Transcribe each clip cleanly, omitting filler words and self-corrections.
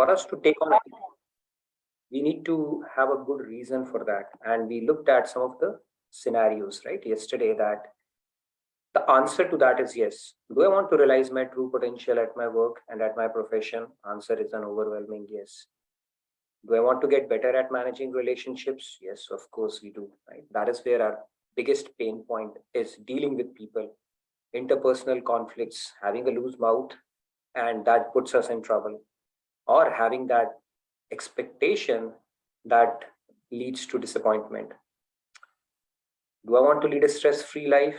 for us to take on, we need to have a good reason for that. And we looked at some of the scenarios, right, yesterday, that the answer to that is yes. Do I want to realize my true potential at my work and at my profession? Answer is an overwhelming yes. Do I want to get better at managing relationships? Yes, of course we do, right? That is where our biggest pain point is, dealing with people, interpersonal conflicts, having a loose mouth, and that puts us in trouble. Or having that expectation that leads to disappointment. Do I want to lead a stress-free life?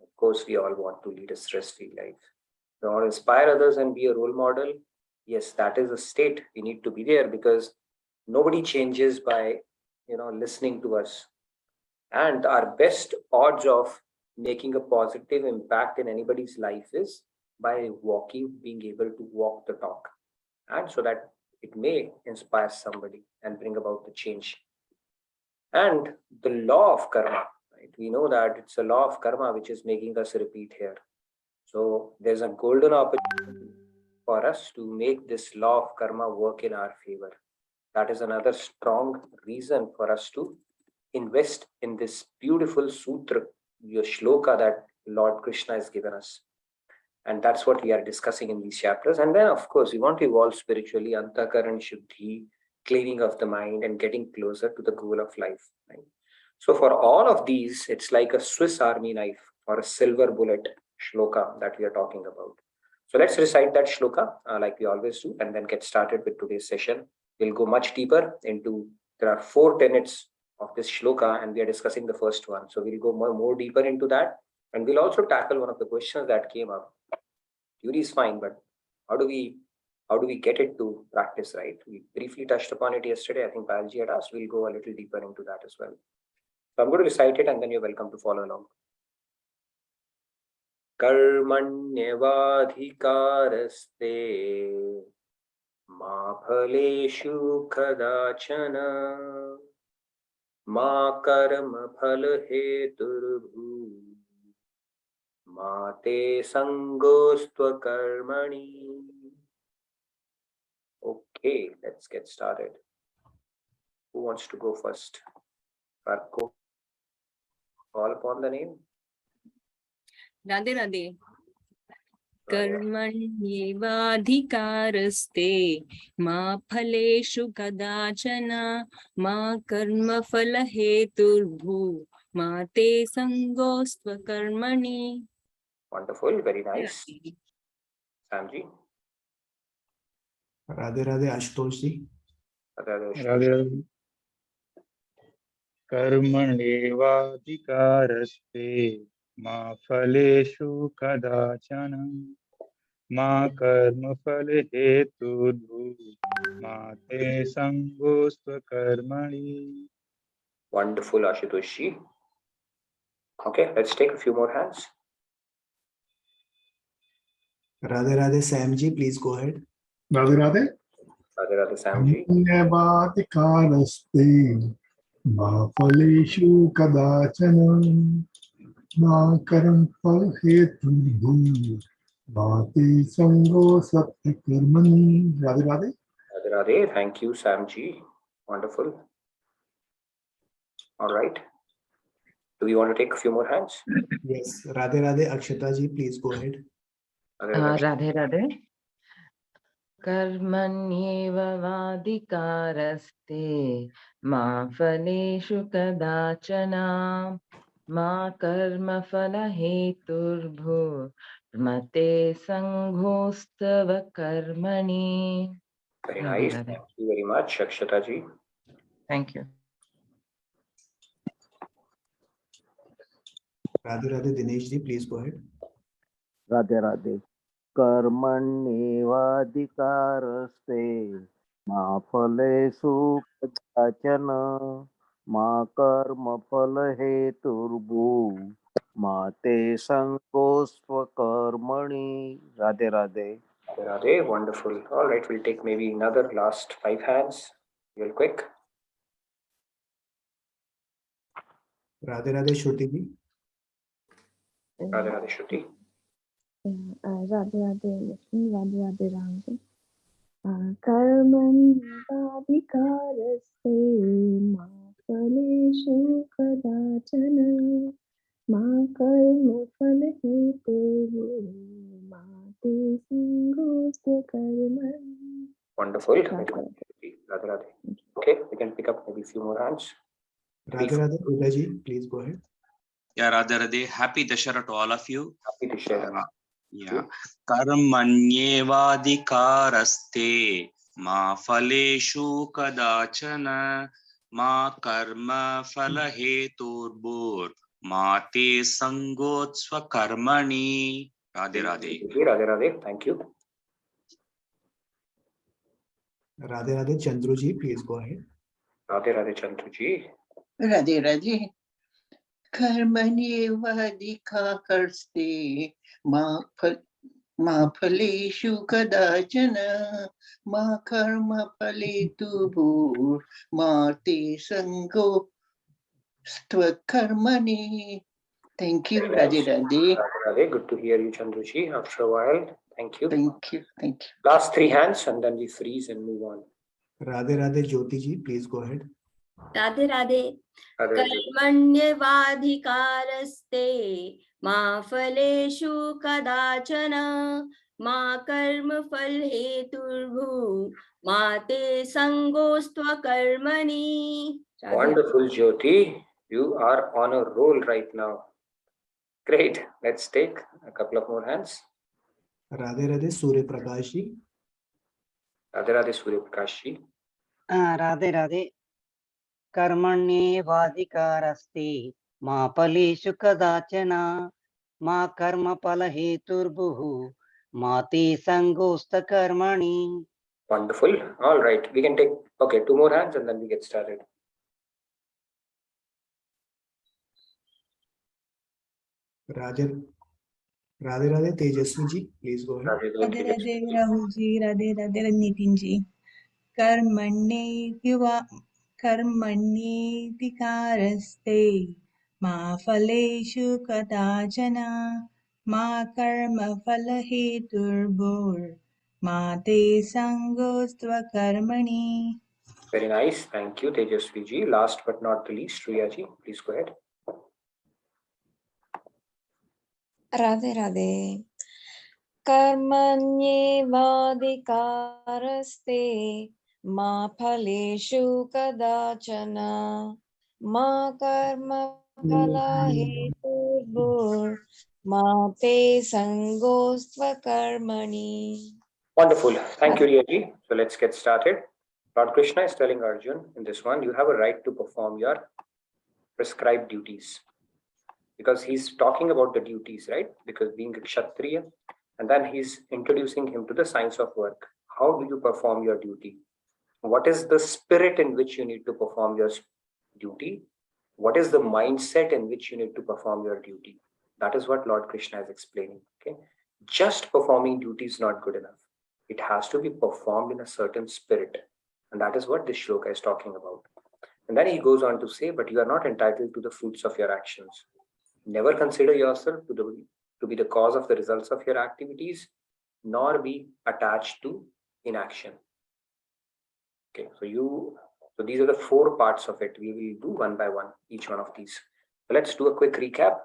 Of course, we all want to lead a stress-free life. Do I want to inspire others and be a role model? Yes, that is a state. We need to be there, because nobody changes by listening to us. And our best odds of making a positive impact in anybody's life is by being able to walk the talk, and so that it may inspire somebody and bring about the change. And the law of karma, right? We know that it's a law of karma which is making us repeat here. So there's a golden opportunity for us to make this law of karma work in our favor. That is another strong reason for us to invest in this beautiful sutra, your shloka that Lord Krishna has given us. And that's what we are discussing in these chapters. And then, of course, we want to evolve spiritually, antakaran shuddhi, cleaning of the mind, and getting closer to the goal of life. Right? So for all of these, it's like a Swiss Army knife or a silver bullet shloka that we are talking about. So let's recite that shloka like we always do, and then get started with today's session. We'll go much deeper into, there are 4 tenets of this shloka, and we are discussing the first one. So we'll go more deeper into that. And we'll also tackle one of the questions that came up. Theory is fine, but how do we get it to practice, right? We briefly touched upon it yesterday. I think Palji had asked. We'll go a little deeper into that as well. So I'm going to recite it, and then you're welcome to follow along. Karmanyevadhikaraste ma phaleshu kadachana ma karma phala heturabhu Mate sangostva karmani. Okay, let's get started. Who wants to go first? Farko, call upon the name. Radhe Radhe. Karmanyevadhikaraste ma phaleshu kadachana ma karma phala heturbhu ma te sangostva karmani. Wonderful, very nice. Samji. Radhe Radhe Ashutoshi. Radhe Karmanevadhikaraste ma phaleshu kadachana ma karma phala heturabhu ma te sangostva karmani. Wonderful, Ashutoshi. Okay, let's take a few more hands. Radhe Radhe Samji, please go ahead. Radhe Radhe. Radhe Radhe Samji. Karmanyevadhikaraste ma phaleshu kadachana ma karam phal heturabhu ma te sango satya karmani. Radhe Radhe. Radhe Radhe. Thank you, Samji. Wonderful. All right. Do we want to take a few more hands? Yes, Radhe Radhe Akshataji, please go ahead. Radhe Radhe. Karmanyevadhikaraste ma phaleshu kadachana ma karma phala heturbhu mate sanghostava karmani. Very nice. Radhe. Thank you very much, Akshataji. Thank you. Radhe Radhe Dineshji, please go ahead. Radhe Radhe. Karmanyevadhikaraste ma phaleshu kadachana ma karma phala heturabhu ma te sangostva karmani. Radhe Radhe. Radhe Radhe. Wonderful. All right, we'll take maybe another last 5 hands real quick. Radhe Radhe Shruti ji. Radhe Radhe Shruti. Radhe Radhe Lakshmi, Radhe Radhe Ramji. कर्मण्येवाधिकारस्ते मा फलेषु कदाचन मा कर्मफलहेतुर्भुः मा ते सङ्गोऽस्त्व कर्मणि. Wonderful. Radhe Radhe. Okay, we can pick up maybe a few more hands. Radhe Radhe, Udaji, please go ahead. Yeah, Radhe Radhe. Happy Dashara to all of you. Happy to share. Yeah. Karmanyevadhikaraste ma phaleshu kadachana ma karma phalaheturbhur ma te sangotsva karmani. Radhe Radhe. Radhe Radhe. Thank you. Radhe Radhe, Chandruji, please go ahead. Radhe Radhe Chandruji. Radhe Radhe. कर्मण्येवाधिकारस्ते मा फलेषु कदाचन मा कर्मफलेतुर्भुः मा ते सङ्गोऽस्त्वकर्मणि. Thank you, Radhe Radhe. Radhe Radhe. Good to hear you, Chandruji. After a while. Thank you. Thank you. Thank you. Last three hands and then we freeze and move on. Radhe Radhe, Jyoti ji, please go ahead. Radhe Radhe. कर्मण्येवाधिकारस्ते मा फलेषु कदाचन मा कर्मफलहेतुर्भुः मा ते सङ्गोऽस्त्वकर्मणि. Wonderful, Jyoti. You are on a roll right now. Great. Let's take a couple of more hands. Radhe Radhe, Surya Prakash ji. Radhe Radhe Surya Prakash ji. Radhe Radhe. कर्मण्येवाधिकारस्ते मा फलेषु कदाचन मा कर्मफलहेतुर्भुः मा ते सङ्गोऽस्त्वकर्मणि. Wonderful. All right. We can take, okay, two more hands and then we get started. Radhe Radhe, Tejasvi ji, please go ahead. Radhe Radhe Rahul ji, Radhe Radhe Nitin ji. कर्मण्येधिकारस्ते मा फलेषु कदाचन मा कर्मफलहेतुर्भुः मा ते सङ्गोऽस्त्वकर्मणि. Very nice. Thank you, Tejasvi ji. Last but not the least, Riya ji, please go ahead. Radhe Radhe. कर्मण्येवाधिकारस्ते मा फलेषु कदाचन मा कर्मफलहेतुर्भुः मा ते सङ्गोऽस्त्वकर्मणि. Wonderful. Thank you, Riya ji. So let's get started. Lord Krishna is telling Arjun in this one, you have a right to perform your prescribed duties. Because he's talking about the duties, right? Because being a Kshatriya, and then he's introducing him to the science of work. How do you perform your duty? What is the spirit in which you need to perform your duty? What is the mindset in which you need to perform your duty? That is what Lord Krishna is explaining. Okay, just performing duty is not good enough. It has to be performed in a certain spirit, and that is what this shloka is talking about. And then he goes on to say, but you are not entitled to the fruits of your actions. Never consider yourself to be the cause of the results of your activities, nor be attached to inaction. Okay, so these are the four parts of it. We will do one by one, each one of these. So let's do a quick recap.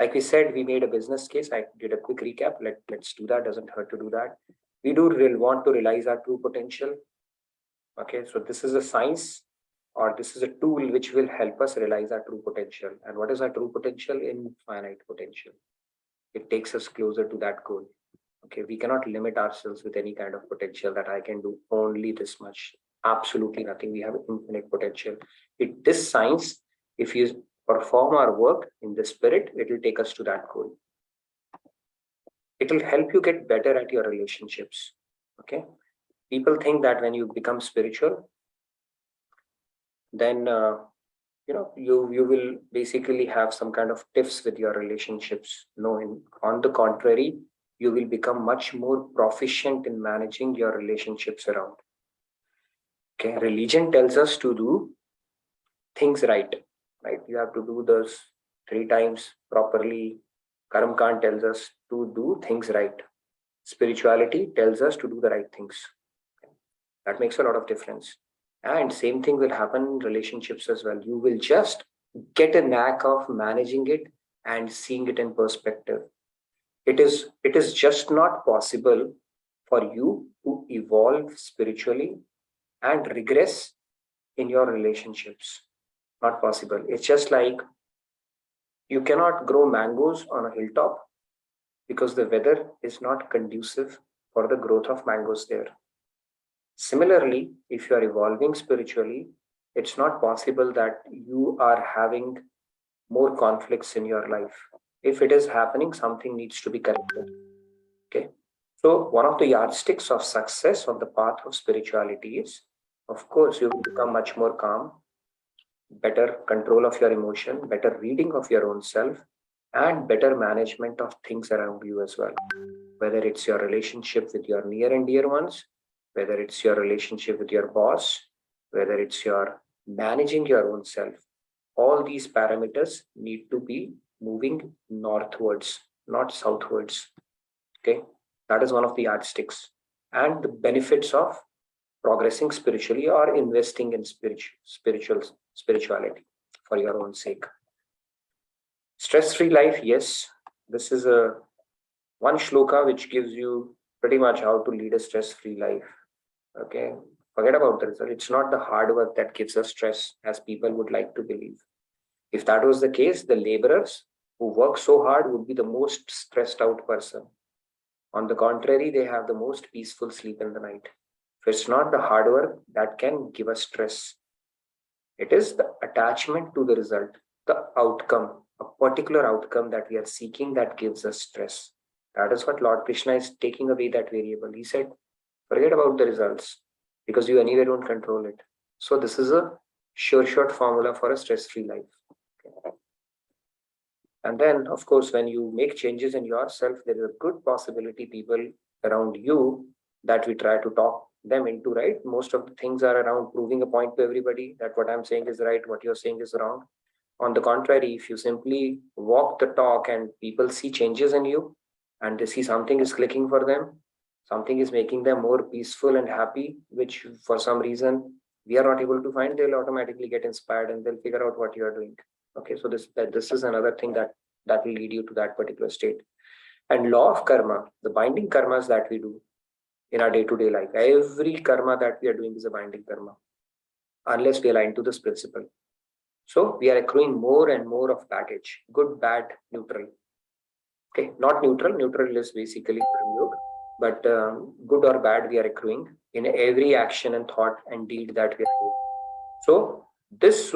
Like we said, we made a business case. I did a quick recap. Let's do that. Doesn't hurt to do that. We do want to realize our true potential. Okay, so this is a science, or this is a tool which will help us realize our true potential. And what is our true potential? Infinite potential. It takes us closer to that goal. Okay, we cannot limit ourselves with any kind of potential that I can do only this much. Absolutely nothing. We have infinite potential. This science, if you perform our work in the spirit, it will take us to that goal. It will help you get better at your relationships. Okay, people think that when you become spiritual, then you will basically have some kind of tiffs with your relationships. No, on the contrary, you will become much more proficient in managing your relationships around. Okay, religion tells us to do things right? You have to do those 3 times properly. Karm Kand tells us to do things right. Spirituality tells us to do the right things. That makes a lot of difference. And same thing will happen in relationships as well. You will just get a knack of managing it and seeing it in perspective. It is just not possible for you to evolve spiritually and regress in your relationships. Not possible. It's just like you cannot grow mangoes on a hilltop because the weather is not conducive for the growth of mangoes there. Similarly, if you are evolving spiritually, it's not possible that you are having more conflicts in your life. If it is happening, something needs to be corrected. Okay. So one of the yardsticks of success on the path of spirituality is, of course, you will become much more calm, better control of your emotion, better reading of your own self, and better management of things around you as well. Whether it's your relationship with your near and dear ones, whether it's your relationship with your boss, whether it's your managing your own self, all these parameters need to be moving northwards, not southwards. Okay, that is one of the yardsticks. And the benefits of progressing spiritually or investing in spirituality for your own sake. Stress-free life, yes, this is a one shloka which gives you pretty much how to lead a stress-free life. Okay, forget about the result. It's not the hard work that gives us stress, as people would like to believe. If that was the case, the laborers who work so hard would be the most stressed out person. On the contrary, they have the most peaceful sleep in the night. So it's not the hard work that can give us stress. It is the attachment to the result, the outcome, a particular outcome that we are seeking that gives us stress. That is what Lord Krishna is taking away that variable. He said, forget about the results because you anyway don't control it. So this is a sure shot formula for a stress-free life. Okay. And then, of course, when you make changes in yourself, there is a good possibility people around you that we try to talk them into, right? Most of the things are around proving a point to everybody that what I'm saying is right, what you're saying is wrong. On the contrary, if you simply walk the talk and people see changes in you and they see something is clicking for them, something is making them more peaceful and happy, which for some reason we are not able to find, they'll automatically get inspired and they'll figure out what you are doing. Okay, so this is another thing that will lead you to that particular state. And law of karma, the binding karmas that we do in our day-to-day life, every karma that we are doing is a binding karma, unless we align to this principle. So we are accruing more and more of baggage, good, bad, neutral. Okay, not neutral. Neutral is basically Karm Yog, but good or bad we are accruing in every action and thought and deed that we are doing. So this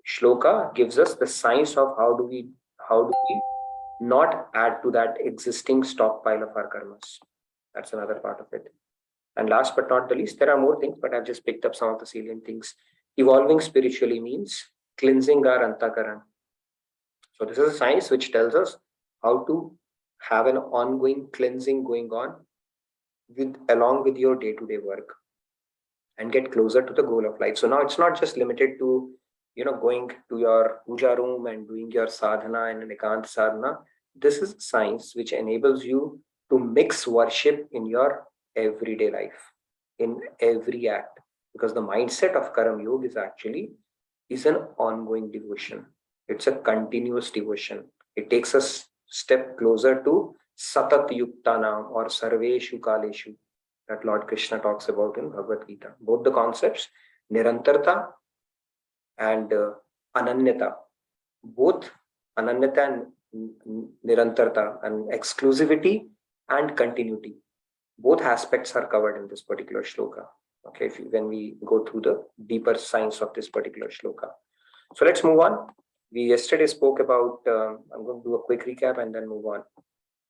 shloka gives us the science of how do we not add to that existing stockpile of our karmas. That's another part of it. And last but not the least, there are more things, but I've just picked up some of the salient things. Evolving spiritually means cleansing our antakaran. So this is a science which tells us how to have an ongoing cleansing going on along with your day-to-day work and get closer to the goal of life. So now it's not just limited to going to your puja room and doing your sadhana and an ekant sadhana. This is science which enables you to mix worship in your everyday life, in every act, because the mindset of Karm Yog is an ongoing devotion. It's a continuous devotion. It takes us step closer to Satat Yuktanam or Sarveshu Kaleshu that Lord Krishna talks about in Bhagavad Gita. Both the concepts, Nirantarta and Ananyata, both Ananyata and Nirantarta, and exclusivity and continuity, both aspects are covered in this particular shloka. Okay, when we go through the deeper science of this particular shloka. So let's move on. We yesterday spoke about, I'm going to do a quick recap and then move on.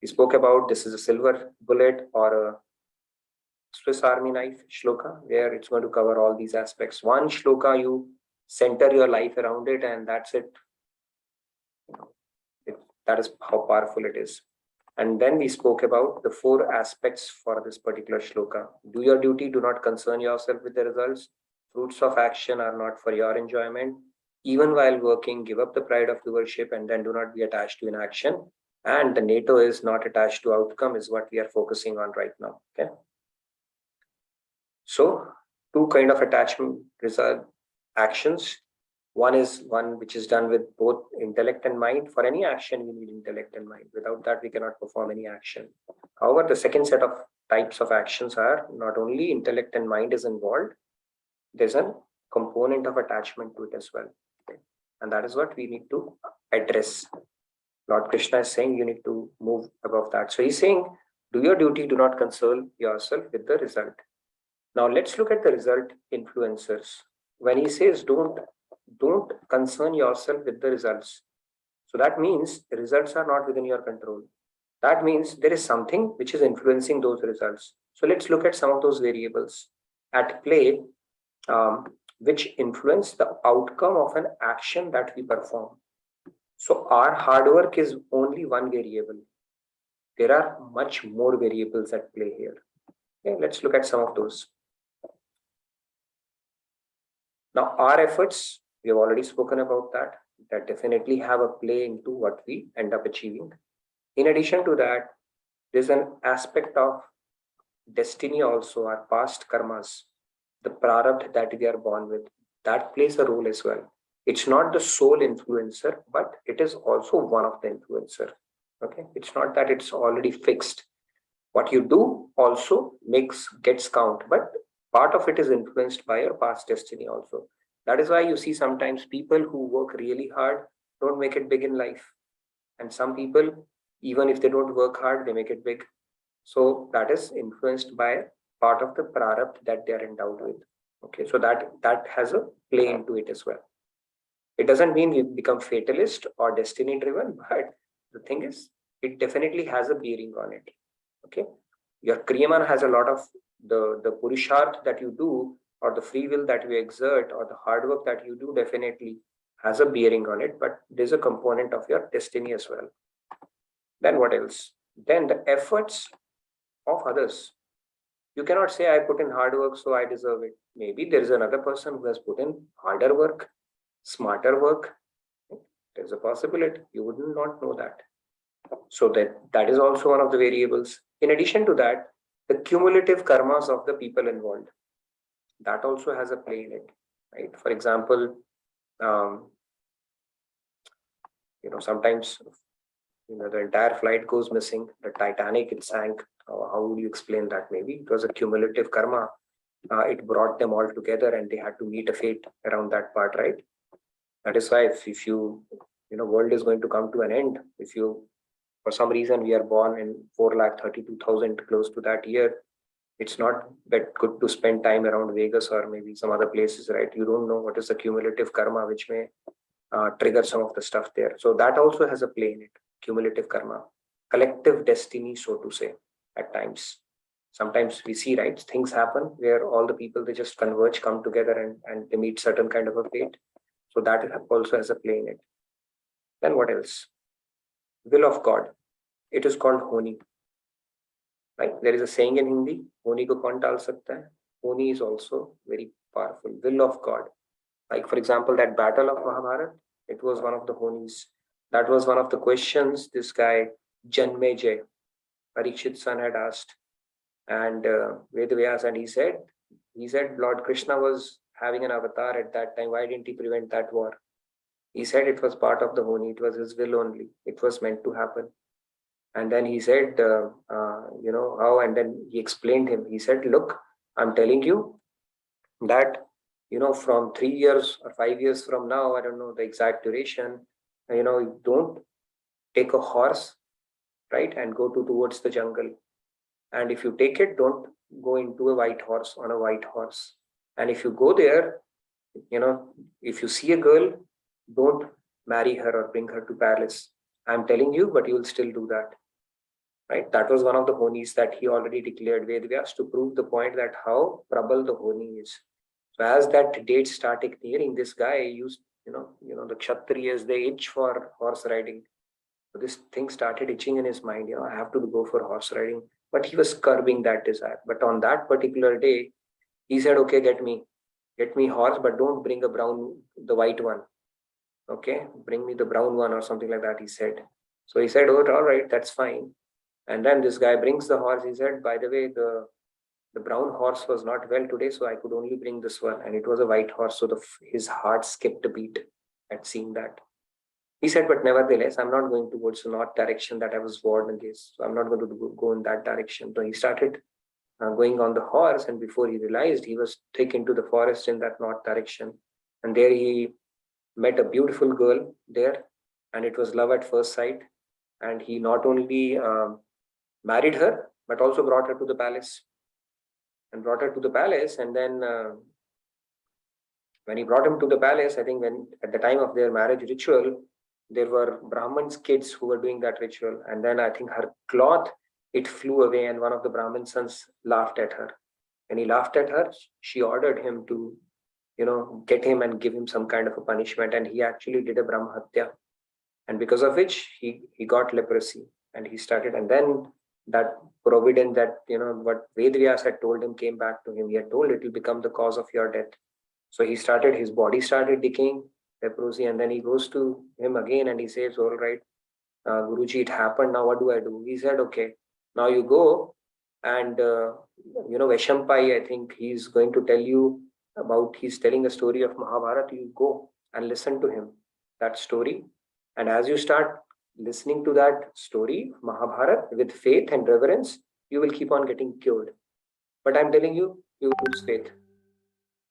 We spoke about this is a silver bullet or a Swiss Army knife shloka, where it's going to cover all these aspects. One shloka, you center your life around it, and that's it. That is how powerful it is. And then we spoke about the 4 aspects for this particular shloka. Do your duty, do not concern yourself with the results. Fruits of action are not for your enjoyment. Even while working, give up the pride of doership and then do not be attached to inaction. And the NATO is not attached to outcome is what we are focusing on right now. Okay. So two kind of attachment result actions. One is one which is done with both intellect and mind. For any action, we need intellect and mind. Without that, we cannot perform any action. However, the second set of types of actions are not only intellect and mind is involved, there's a component of attachment to it as well. Okay? And that is what we need to address. Lord Krishna is saying you need to move above that. So he's saying, do your duty, do not console yourself with the result. Now let's look at the result influencers. When he says don't concern yourself with the results. So that means the results are not within your control. That means there is something which is influencing those results. So let's look at some of those variables at play, which influence the outcome of an action that we perform. So our hard work is only one variable. There are much more variables at play here. Okay, let's look at some of those. Now our efforts, we have already spoken about that definitely have a play into what we end up achieving. In addition to that, there's an aspect of destiny also, our past karmas, the prarabdha that we are born with, that plays a role as well. It's not the sole influencer, but it is also one of the influencer. Okay, it's not that it's already fixed. What you do also gets count, but part of it is influenced by your past destiny also. That is why you see sometimes people who work really hard don't make it big in life. And some people, even if they don't work hard, they make it big. So that is influenced by part of the prarabdha that they are endowed with. Okay, so that has a play into it as well. It doesn't mean you become fatalist or destiny driven, but the thing is, it definitely has a bearing on it. Okay, your kriyamana has a lot of the purusharth that you do, or the free will that you exert, or the hard work that you do definitely has a bearing on it, but there's a component of your destiny as well. Then what else? Then the efforts of others. You cannot say I put in hard work, so I deserve it. Maybe there is another person who has put in harder work, smarter work. There's a possibility. You would not know that. So that is also one of the variables. In addition to that, the cumulative karmas of the people involved, that also has a play in it, right? For example, sometimes the entire flight goes missing. The Titanic, it sank. How would you explain that? Maybe it was a cumulative karma. It brought them all together, and they had to meet a fate around that part, right? That is why if you world is going to come to an end. If you, for some reason, we are born in 4,32,000, close to that year, it's not that good to spend time around Vegas or maybe some other places, right? You don't know what is the cumulative karma which may trigger some of the stuff there. So that also has a play in it. Cumulative karma, collective destiny, so to say, at times. Sometimes we see, right, things happen where all the people, they just converge, come together and they meet certain kind of a fate. So that also has a play in it. Then what else? Will of God. It is called honi. Right? There is a saying in Hindi, honi ko kaun tal sakta hai? Honi is also very powerful. Will of God. Like, for example, that battle of Mahabharata, it was one of the honis. That was one of the questions this guy, Janmejay, Parikshit's son, had asked. And Vedavyas, and he said, Lord Krishna was having an avatar at that time. Why didn't he prevent that war? He said it was part of the honi. It was his will only. It was meant to happen. And then he said, how? And then he explained him. He said, look, I'm telling you that, from 3 years or 5 years from now, I don't know the exact duration, don't take a horse, right, and go towards the jungle. And if you take it, don't go into a white horse on a white horse. And if you go there, if you see a girl, don't marry her or bring her to palace. I'm telling you, but you will still do that. Right? That was one of the honis that he already declared Vedavyas to prove the point that how prabal the honi is. So as that date started nearing, this guy used, the Kshatriyas, they itch for horse riding. So this thing started itching in his mind, I have to go for horse riding. But he was curbing that desire. But on that particular day, he said, okay, get me horse, but don't bring the white one. Okay, bring me the brown one or something like that, he said. So he said, oh, all right, that's fine. And then this guy brings the horse. He said, by the way, the brown horse was not well today, so I could only bring this one. And it was a white horse, so his heart skipped a beat at seeing that. He said, but nevertheless, I'm not going towards the north direction that I was warned against. So I'm not going to go in that direction. So he started going on the horse, and before he realized, he was thick into the forest in that north direction. And there he met a beautiful girl there, and it was love at first sight. And he not only married her, but also brought her to the palace. And then when he brought him to the palace, I think when at the time of their marriage ritual, there were Brahmins' kids who were doing that ritual. And then I think her cloth, it flew away, and one of the Brahmin sons laughed at her. When he laughed at her, she ordered him to, get him and give him some kind of a punishment. And he actually did a Brahma Hatya. And because of which he got leprosy. And he started, and then that providence that, what Vedvyas had told him came back to him. He had told it will become the cause of your death. So his body started decaying, leprosy, and then he goes to him again and he says, all right, Guruji, it happened, now what do I do? He said, okay, now you go and, Veshampai, I think he's going to tell you he's telling a story of Mahabharata. You go and listen to him, that story. And as you start listening to that story, Mahabharata, with faith and reverence, you will keep on getting cured. But I'm telling you, you lose faith.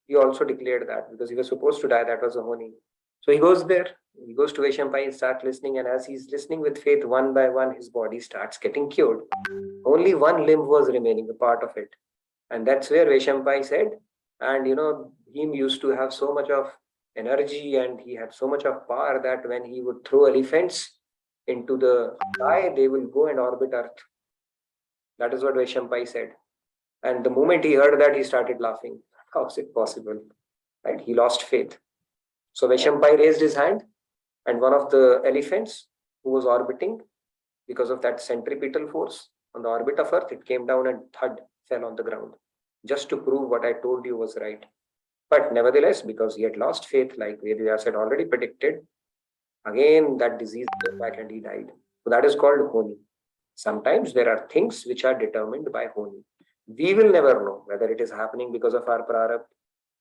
He also declared that because he was supposed to die, that was a honi. So he goes there, he goes to Veshampai and starts listening, and as he's listening with faith, one by one, his body starts getting cured. Only one limb was remaining, a part of it. And that's where Veshampai said, and him used to have so much of energy and he had so much of power that when he would throw elephants into the sky, they will go and orbit Earth. That is what Veshampai said. And the moment he heard that, he started laughing. How is it possible? Right? He lost faith. So Veshampai raised his hand, and one of the elephants who was orbiting, because of that centripetal force on the orbit of Earth, it came down and thud, fell on the ground, just to prove what I told you was right. But nevertheless, because he had lost faith, like Vedas had already predicted, again that disease came back and he died. So that is called honi. Sometimes there are things which are determined by honi. We will never know whether it is happening because of our prarabdha,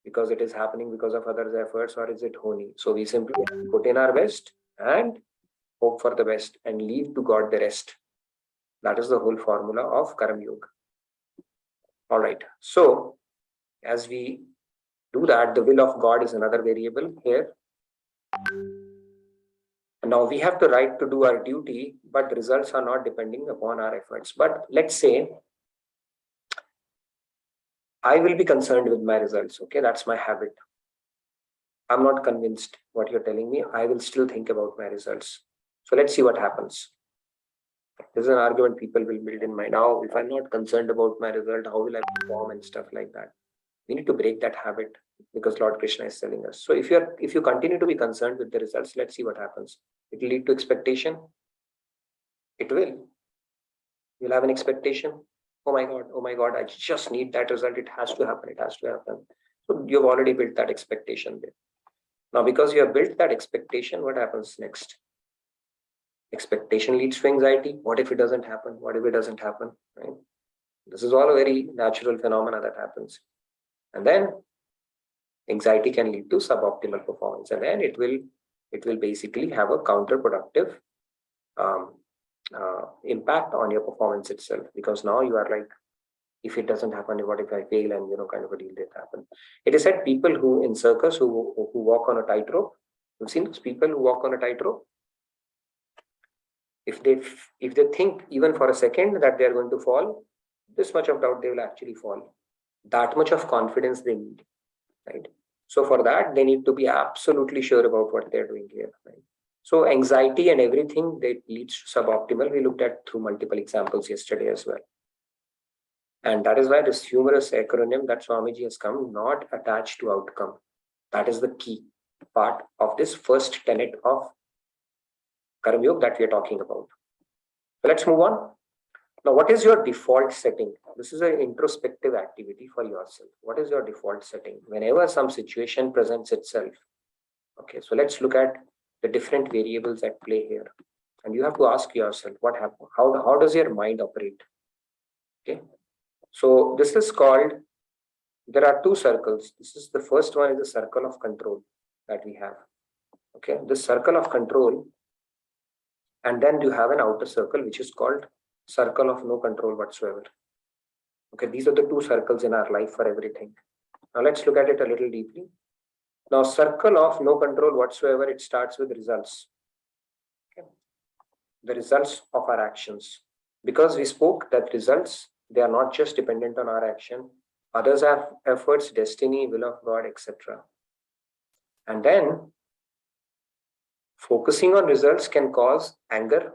because it is happening because of others' efforts, or is it honi. So we simply put in our best and hope for the best and leave to God the rest. That is the whole formula of Karm Yog. All right. So as we do that, the will of God is another variable here. And now we have the right to do our duty, but the results are not depending upon our efforts. But let's say I will be concerned with my results. Okay, that's my habit. I'm not convinced what you're telling me. I will still think about my results. So let's see what happens. This is an argument people will build in mind. Now, if I'm not concerned about my result, how will I perform and stuff like that? We need to break that habit because Lord Krishna is telling us. So if you continue to be concerned with the results, let's see what happens. It will lead to expectation. It will. You'll have an expectation. Oh my God, I just need that result. It has to happen. It has to happen. So you've already built that expectation there. Now, because you have built that expectation, what happens next? Expectation leads to anxiety. What if it doesn't happen? What if it doesn't happen? Right? This is all a very natural phenomena that happens. And then anxiety can lead to suboptimal performance. And then it will basically have a counterproductive impact on your performance itself, because now you are like, if it doesn't happen, what if I fail, and kind of a deal that happen. It is said people who in circus who walk on a tightrope, you've seen those people who walk on a tightrope. If they think even for a second that they are going to fall, this much of doubt they will actually fall. That much of confidence they need, right? So for that, they need to be absolutely sure about what they're doing here, right? So anxiety and everything that leads to suboptimal, we looked at through multiple examples yesterday as well. And that is why this humorous acronym that Swamiji has come, not attached to outcome. That is the key part of this first tenet of Karm Yog that we are talking about. So let's move on. Now, what is your default setting? This is an introspective activity for yourself. What is your default setting? Whenever some situation presents itself. Okay, so let's look at the different variables at play here. And you have to ask yourself, what happened? How does your mind operate? Okay. So this is called, there are two circles. This is the first one is the circle of control that we have. Okay, this circle of control, and then you have an outer circle which is called circle of no control whatsoever. Okay, these are the two circles in our life for everything. Now let's look at it a little deeply. Now, circle of no control whatsoever, it starts with results. Okay. The results of our actions. Because we spoke that results, they are not just dependent on our action. Others have efforts, destiny, will of God, etc. And then focusing on results can cause anger,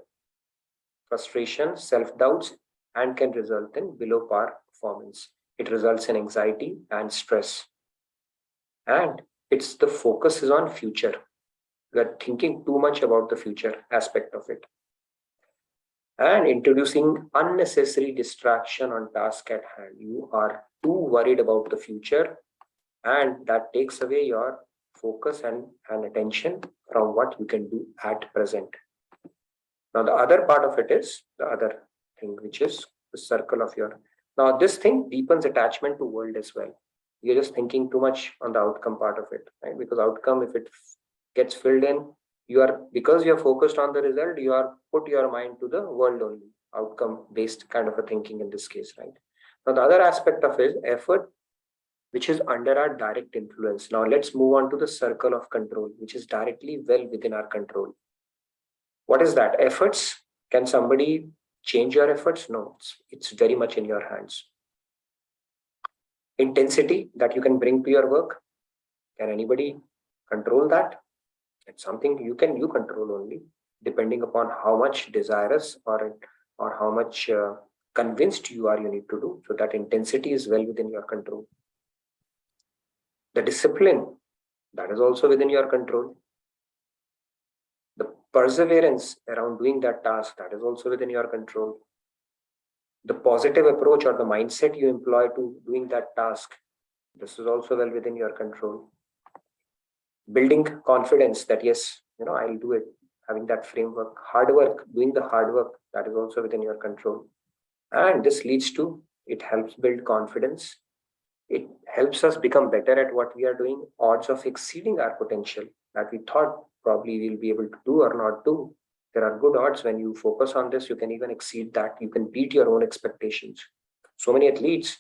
frustration, self-doubts, and can result in below par performance. It results in anxiety and stress. And it's the focus is on future. We are thinking too much about the future aspect of it. And introducing unnecessary distraction on task at hand. You are too worried about the future, and that takes away your focus and attention from what you can do at present. Now, the other part of it is the other thing, which is the circle of your. Now, this thing deepens attachment to world as well. You're just thinking too much on the outcome part of it, right? Because outcome, if it gets filled in, because you're focused on the result, you are put your mind to the world only, outcome based kind of a thinking in this case, right? Now, the other aspect of it is effort, which is under our direct influence. Now, let's move on to the circle of control, which is directly well within our control. What is that? Efforts. Can somebody change your efforts? No, it's very much in your hands. Intensity that you can bring to your work. Can anybody control that? It's something you control only, depending upon how much desirous or how much convinced you are you need to do. So that intensity is well within your control. The discipline, that is also within your control. The perseverance around doing that task, that is also within your control. The positive approach or the mindset you employ to doing that task, this is also well within your control. Building confidence that yes, I'll do it, having that framework. Hard work, doing the hard work, that is also within your control. And this leads to, it helps build confidence. It helps us become better at what we are doing. Odds of exceeding our potential that we thought probably we'll be able to do or not do. There are good odds when you focus on this, you can even exceed that. You can beat your own expectations. So many athletes,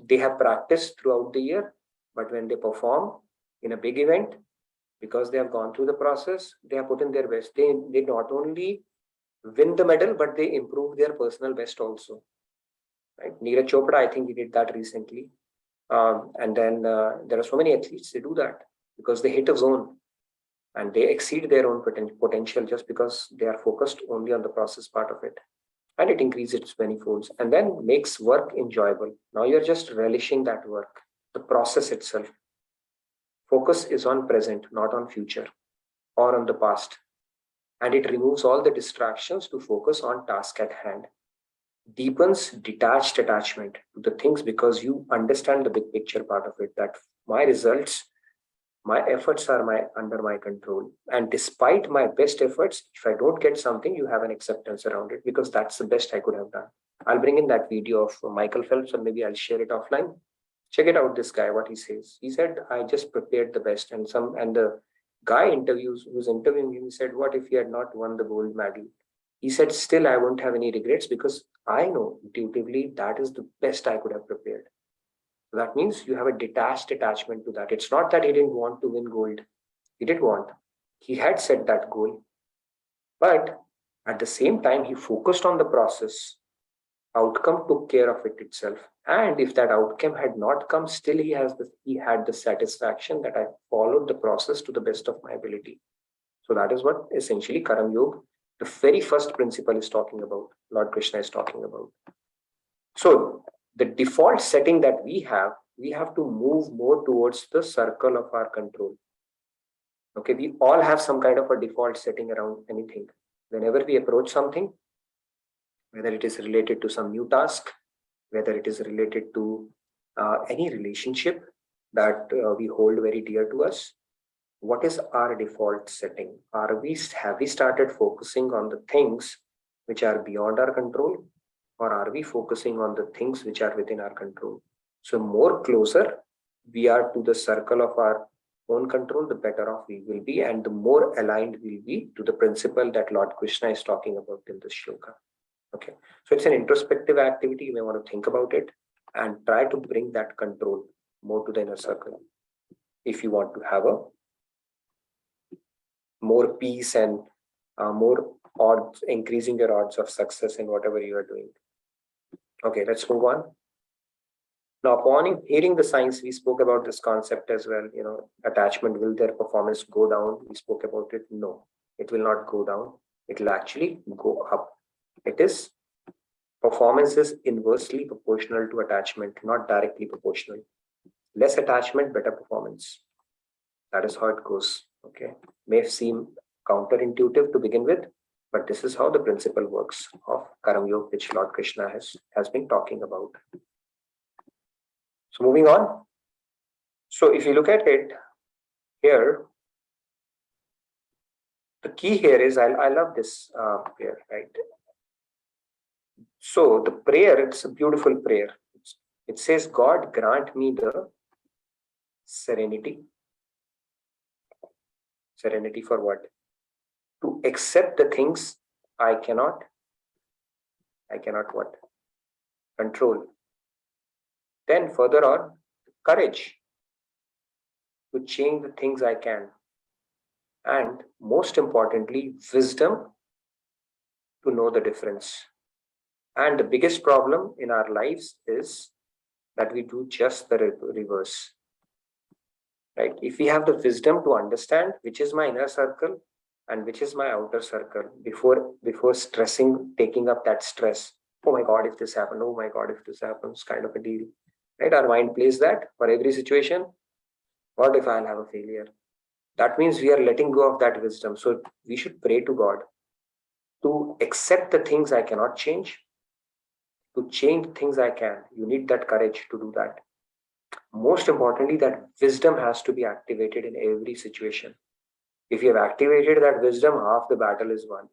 they have practiced throughout the year, but when they perform in a big event, because they have gone through the process, they have put in their best. They not only win the medal, but they improve their personal best also. Right? Neeraj Chopra, I think he did that recently. And then there are so many athletes, they do that because they hit a zone and they exceed their own potential just because they are focused only on the process part of it. And it increases its many folds and then makes work enjoyable. Now you're just relishing that work, the process itself. Focus is on present, not on future or on the past. And it removes all the distractions to focus on task at hand. Deepens detached attachment to the things because you understand the big picture part of it, that my results, my efforts are under my control. And despite my best efforts, if I don't get something, you have an acceptance around it because that's the best I could have done. I'll bring in that video of Michael Phelps and maybe I'll share it offline. Check it out, this guy, what he says. He said, I just prepared the best. And the guy who's interviewing him, he said, what if he had not won the gold medal? He said, still, I won't have any regrets because I know intuitively that is the best I could have prepared. So that means you have a detached attachment to that. It's not that he didn't want to win gold. He did want. He had set that goal. But at the same time, he focused on the process. Outcome took care of it itself. And if that outcome had not come, still he had the satisfaction that I followed the process to the best of my ability. So that is what essentially Karm Yog, the very first principle, is talking about. Lord Krishna is talking about. So the default setting that we have to move more towards the circle of our control. Okay, we all have some kind of a default setting around anything. Whenever we approach something, whether it is related to some new task, whether it is related to any relationship that we hold very dear to us, what is our default setting? Have we started focusing on the things which are beyond our control? or are we focusing on the things which are within our control? So more closer we are to the circle of our own control, the better off we will be, and the more aligned we'll be to the principle that Lord Krishna is talking about in this shloka. Okay, so it's an introspective activity. You may want to think about it and try to bring that control more to the inner circle if you want to have a more peace and more odds, increasing your odds of success in whatever you are doing. Okay, let's move on. Now, upon hearing the science, we spoke about this concept as well. You know, attachment, will their performance go down? We spoke about it. No, it will not go down. It will actually go up. It is, performance is inversely proportional to attachment, not directly proportional. Less attachment, better performance. That is how it goes. Okay, may seem counterintuitive to begin with, but this is how the principle works of Karm Yog, which Lord Krishna has been talking about. So moving on. So if you look at it here, the key here is, I love this here, right? So the prayer, it's a beautiful prayer. It says, God grant me the serenity. Serenity for what? To accept the things I cannot what? Control. Then further on, courage to change the things I can. And most importantly, wisdom to know the difference. And the biggest problem in our lives is that we do just the reverse. Right? If we have the wisdom to understand which is my inner circle and which is my outer circle, before stressing, taking up that stress, oh my God, if this happened, oh my God, if this happens, kind of a deal. Right? Our mind plays that for every situation. What if I'll have a failure? That means we are letting go of that wisdom. So we should pray to God to accept the things I cannot change, to change things I can. You need that courage to do that. Most importantly, that wisdom has to be activated in every situation. If you have activated that wisdom, half the battle is won.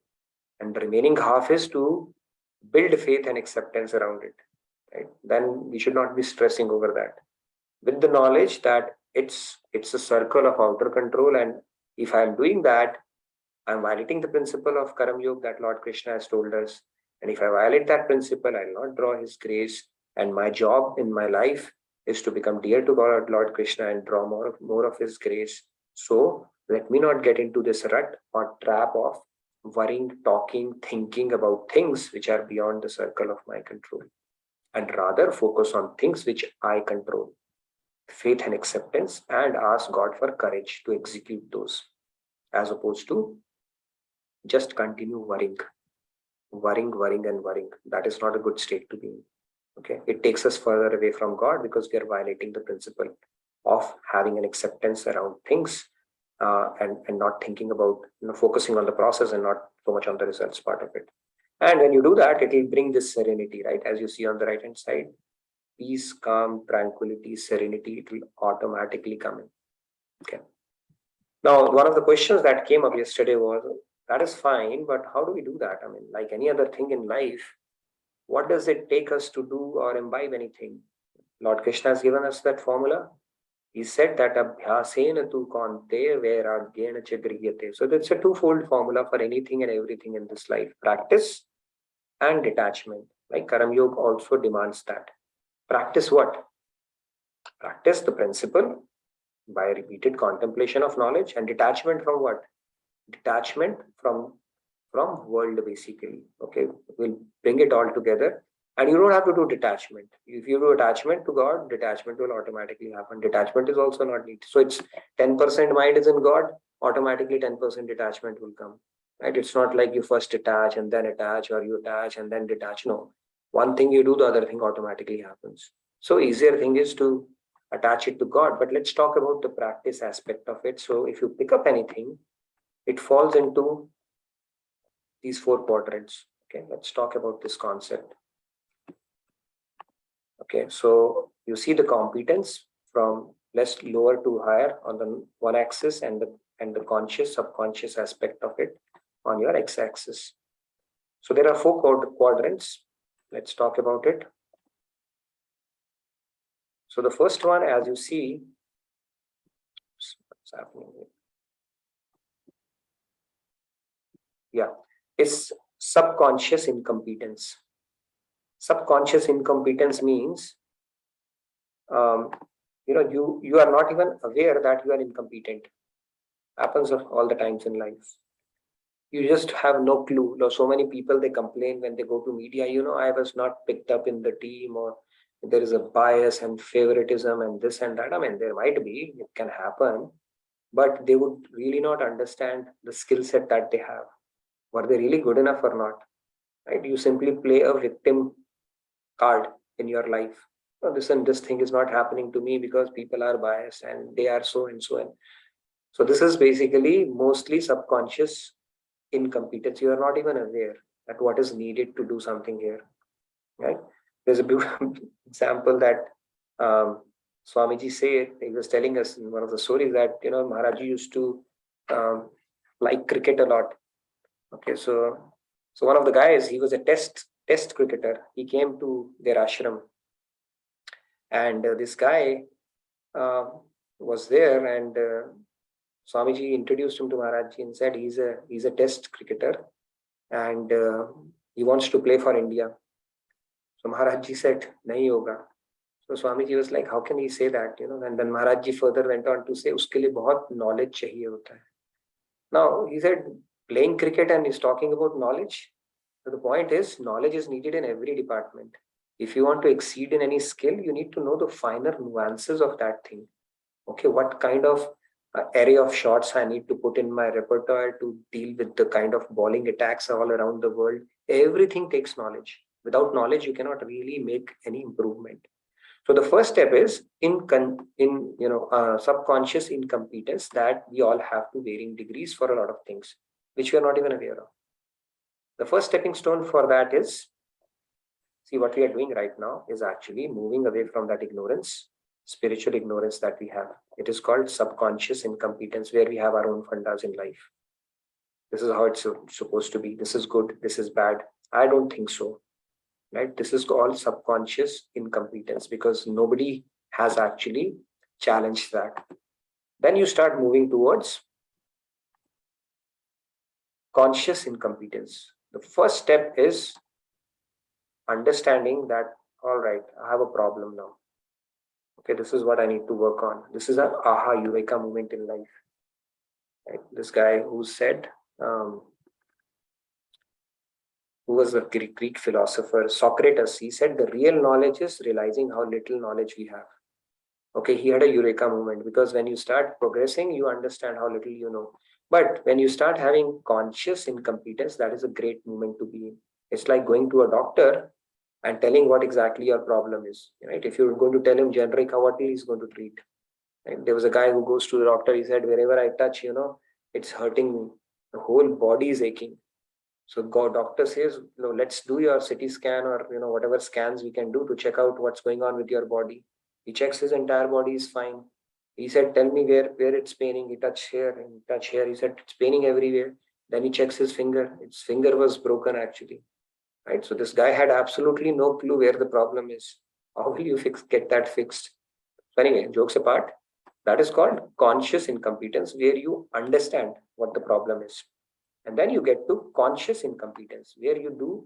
And the remaining half is to build faith and acceptance around it. Right? Then we should not be stressing over that. With the knowledge that it's a circle of outer control, and if I'm doing that, I'm violating the principle of Karm Yog that Lord Krishna has told us. And if I violate that principle, I'll not draw his grace. And my job in my life is to become dear to God, Lord Krishna, and draw more of his grace. So let me not get into this rut or trap of worrying, talking, thinking about things which are beyond the circle of my control, and rather focus on things which I control, faith and acceptance, and ask God for courage to execute those, as opposed to just continue worrying. That is not a good state to be in. Okay, it takes us further away from God because we are violating the principle of having an acceptance around things, and not thinking about, focusing on the process and not so much on the results part of it. And when you do that, it will bring this serenity, right? As you see on the right hand side, peace, calm, tranquility, serenity, it will automatically come in. Okay. Now, one of the questions that came up yesterday was, that is fine, but how do we do that? I mean, like any other thing in life, what does it take us to do or imbibe anything? Lord Krishna has given us that formula. He said that abhyasena tu kante vairagyena chagriyate. So that's a twofold formula for anything and everything in this life: practice and detachment. Like Karm Yog also demands that. Practice what? Practice the principle by repeated contemplation of knowledge, and detachment from what? Detachment from world, basically. Okay, we'll bring it all together. And you don't have to do detachment. If you do attachment to God, detachment will automatically happen. Detachment is also not needed. So it's 10% mind is in God, automatically 10% detachment will come. Right? It's not like you first detach and then attach, or you attach and then detach. No. One thing you do, the other thing automatically happens. So easier thing is to attach it to God. But let's talk about the practice aspect of it. So if you pick up anything, it falls into these 4 quadrants. Okay, let's talk about this concept. Okay, so you see the competence from lower to higher on the one axis, and the conscious, subconscious aspect of it on your x-axis. So there are 4 quadrants. Let's talk about it. So the first one, as you see, what's happening here? Yeah, is subconscious incompetence. Subconscious incompetence means, you are not even aware that you are incompetent. Happens all the times in life. You just have no clue. So many people, they complain when they go to media, I was not picked up in the team, or there is a bias and favoritism and this and that. I mean, there might be, it can happen, but they would really not understand the skill set that they have. Were they really good enough or not? Right? You simply play a victim card in your life. This and this thing is not happening to me because people are biased and they are so and so. And so this is basically mostly subconscious incompetence. You are not even aware that what is needed to do something here. Right? There's a beautiful example that Swamiji said. He was telling us in one of the stories that Maharaji used to like cricket a lot. Okay, so one of the guys, he was a test cricketer. He came to their ashram, and this guy was there, and Swamiji introduced him to Maharaji and said he's a test cricketer, and he wants to play for India. So Maharaji said, "Nahi hoga." So Swamiji was like, "How can he say that?" And then Maharaji further went on to say, "Uske liye bahut knowledge chahiye hota hai." Now he said, playing cricket and he's talking about knowledge. So the point is, knowledge is needed in every department. If you want to exceed in any skill, you need to know the finer nuances of that thing. Okay, what kind of array of shots I need to put in my repertoire to deal with the kind of bowling attacks all around the world. Everything takes knowledge. Without knowledge, you cannot really make any improvement. So the first step is subconscious incompetence, that we all have to varying degrees for a lot of things, which we are not even aware of. The first stepping stone for that is, see, what we are doing right now is actually moving away from that ignorance, spiritual ignorance that we have. It is called subconscious incompetence, where we have our own fundas in life. This is how it's supposed to be. This is good. This is bad. I don't think so. Right? This is called subconscious incompetence because nobody has actually challenged that. Then you start moving towards conscious incompetence. The first step is understanding that, all right, I have a problem now. Okay, this is what I need to work on. This is an aha eureka moment in life. Right? This guy who said, who was a Greek philosopher, Socrates, he said the real knowledge is realizing how little knowledge we have. Okay, he had a eureka moment because when you start progressing, you understand how little you know. But when you start having conscious incompetence, that is a great moment to be in. It's like going to a doctor and telling what exactly your problem is. Right? If you're going to tell him generic, what he's going to treat. Right? There was a guy who goes to the doctor. He said, wherever I touch, it's hurting me. The whole body is aching. So doctor says, let's do your CT scan or whatever scans we can do to check out what's going on with your body. He checks his entire body is fine. He said, tell me where it's paining. He touched here and touch here. He said, it's paining everywhere. Then he checks his finger. His finger was broken actually. Right? So this guy had absolutely no clue where the problem is. How will you get that fixed? So anyway, jokes apart, that is called conscious incompetence, where you understand what the problem is. And then you get to conscious incompetence, where you do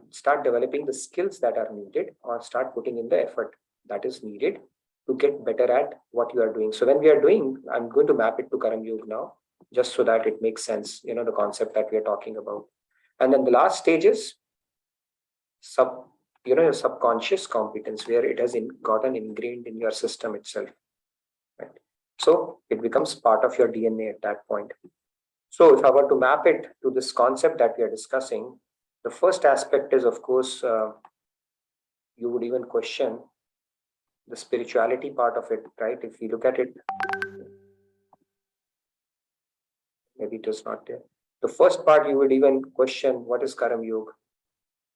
start developing the skills that are needed or start putting in the effort that is needed to get better at what you are doing. So when we are doing, I'm going to map it to Karm Yog now, just so that it makes sense, the concept that we are talking about. And then the last stage is your subconscious competence, where it has gotten ingrained in your system itself. Right? So it becomes part of your DNA at that point. So if I were to map it to this concept that we are discussing, the first aspect is, of course, you would even question the spirituality part of it, right? If you look at it, maybe it is not there. The first part, you would even question what is Karm Yog.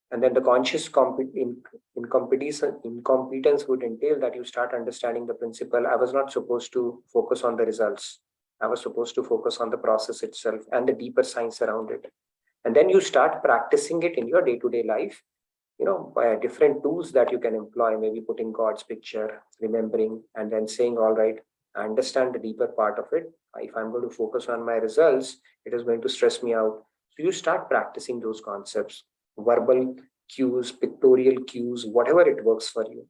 And then the conscious incompetence would entail that you start understanding the principle. I was not supposed to focus on the results. I was supposed to focus on the process itself and the deeper science around it. And then you start practicing it in your day-to-day life, by different tools that you can employ, maybe putting God's picture, remembering, and then saying, all right, I understand the deeper part of it. If I'm going to focus on my results, it is going to stress me out. So you start practicing those concepts, verbal cues, pictorial cues, whatever it works for you.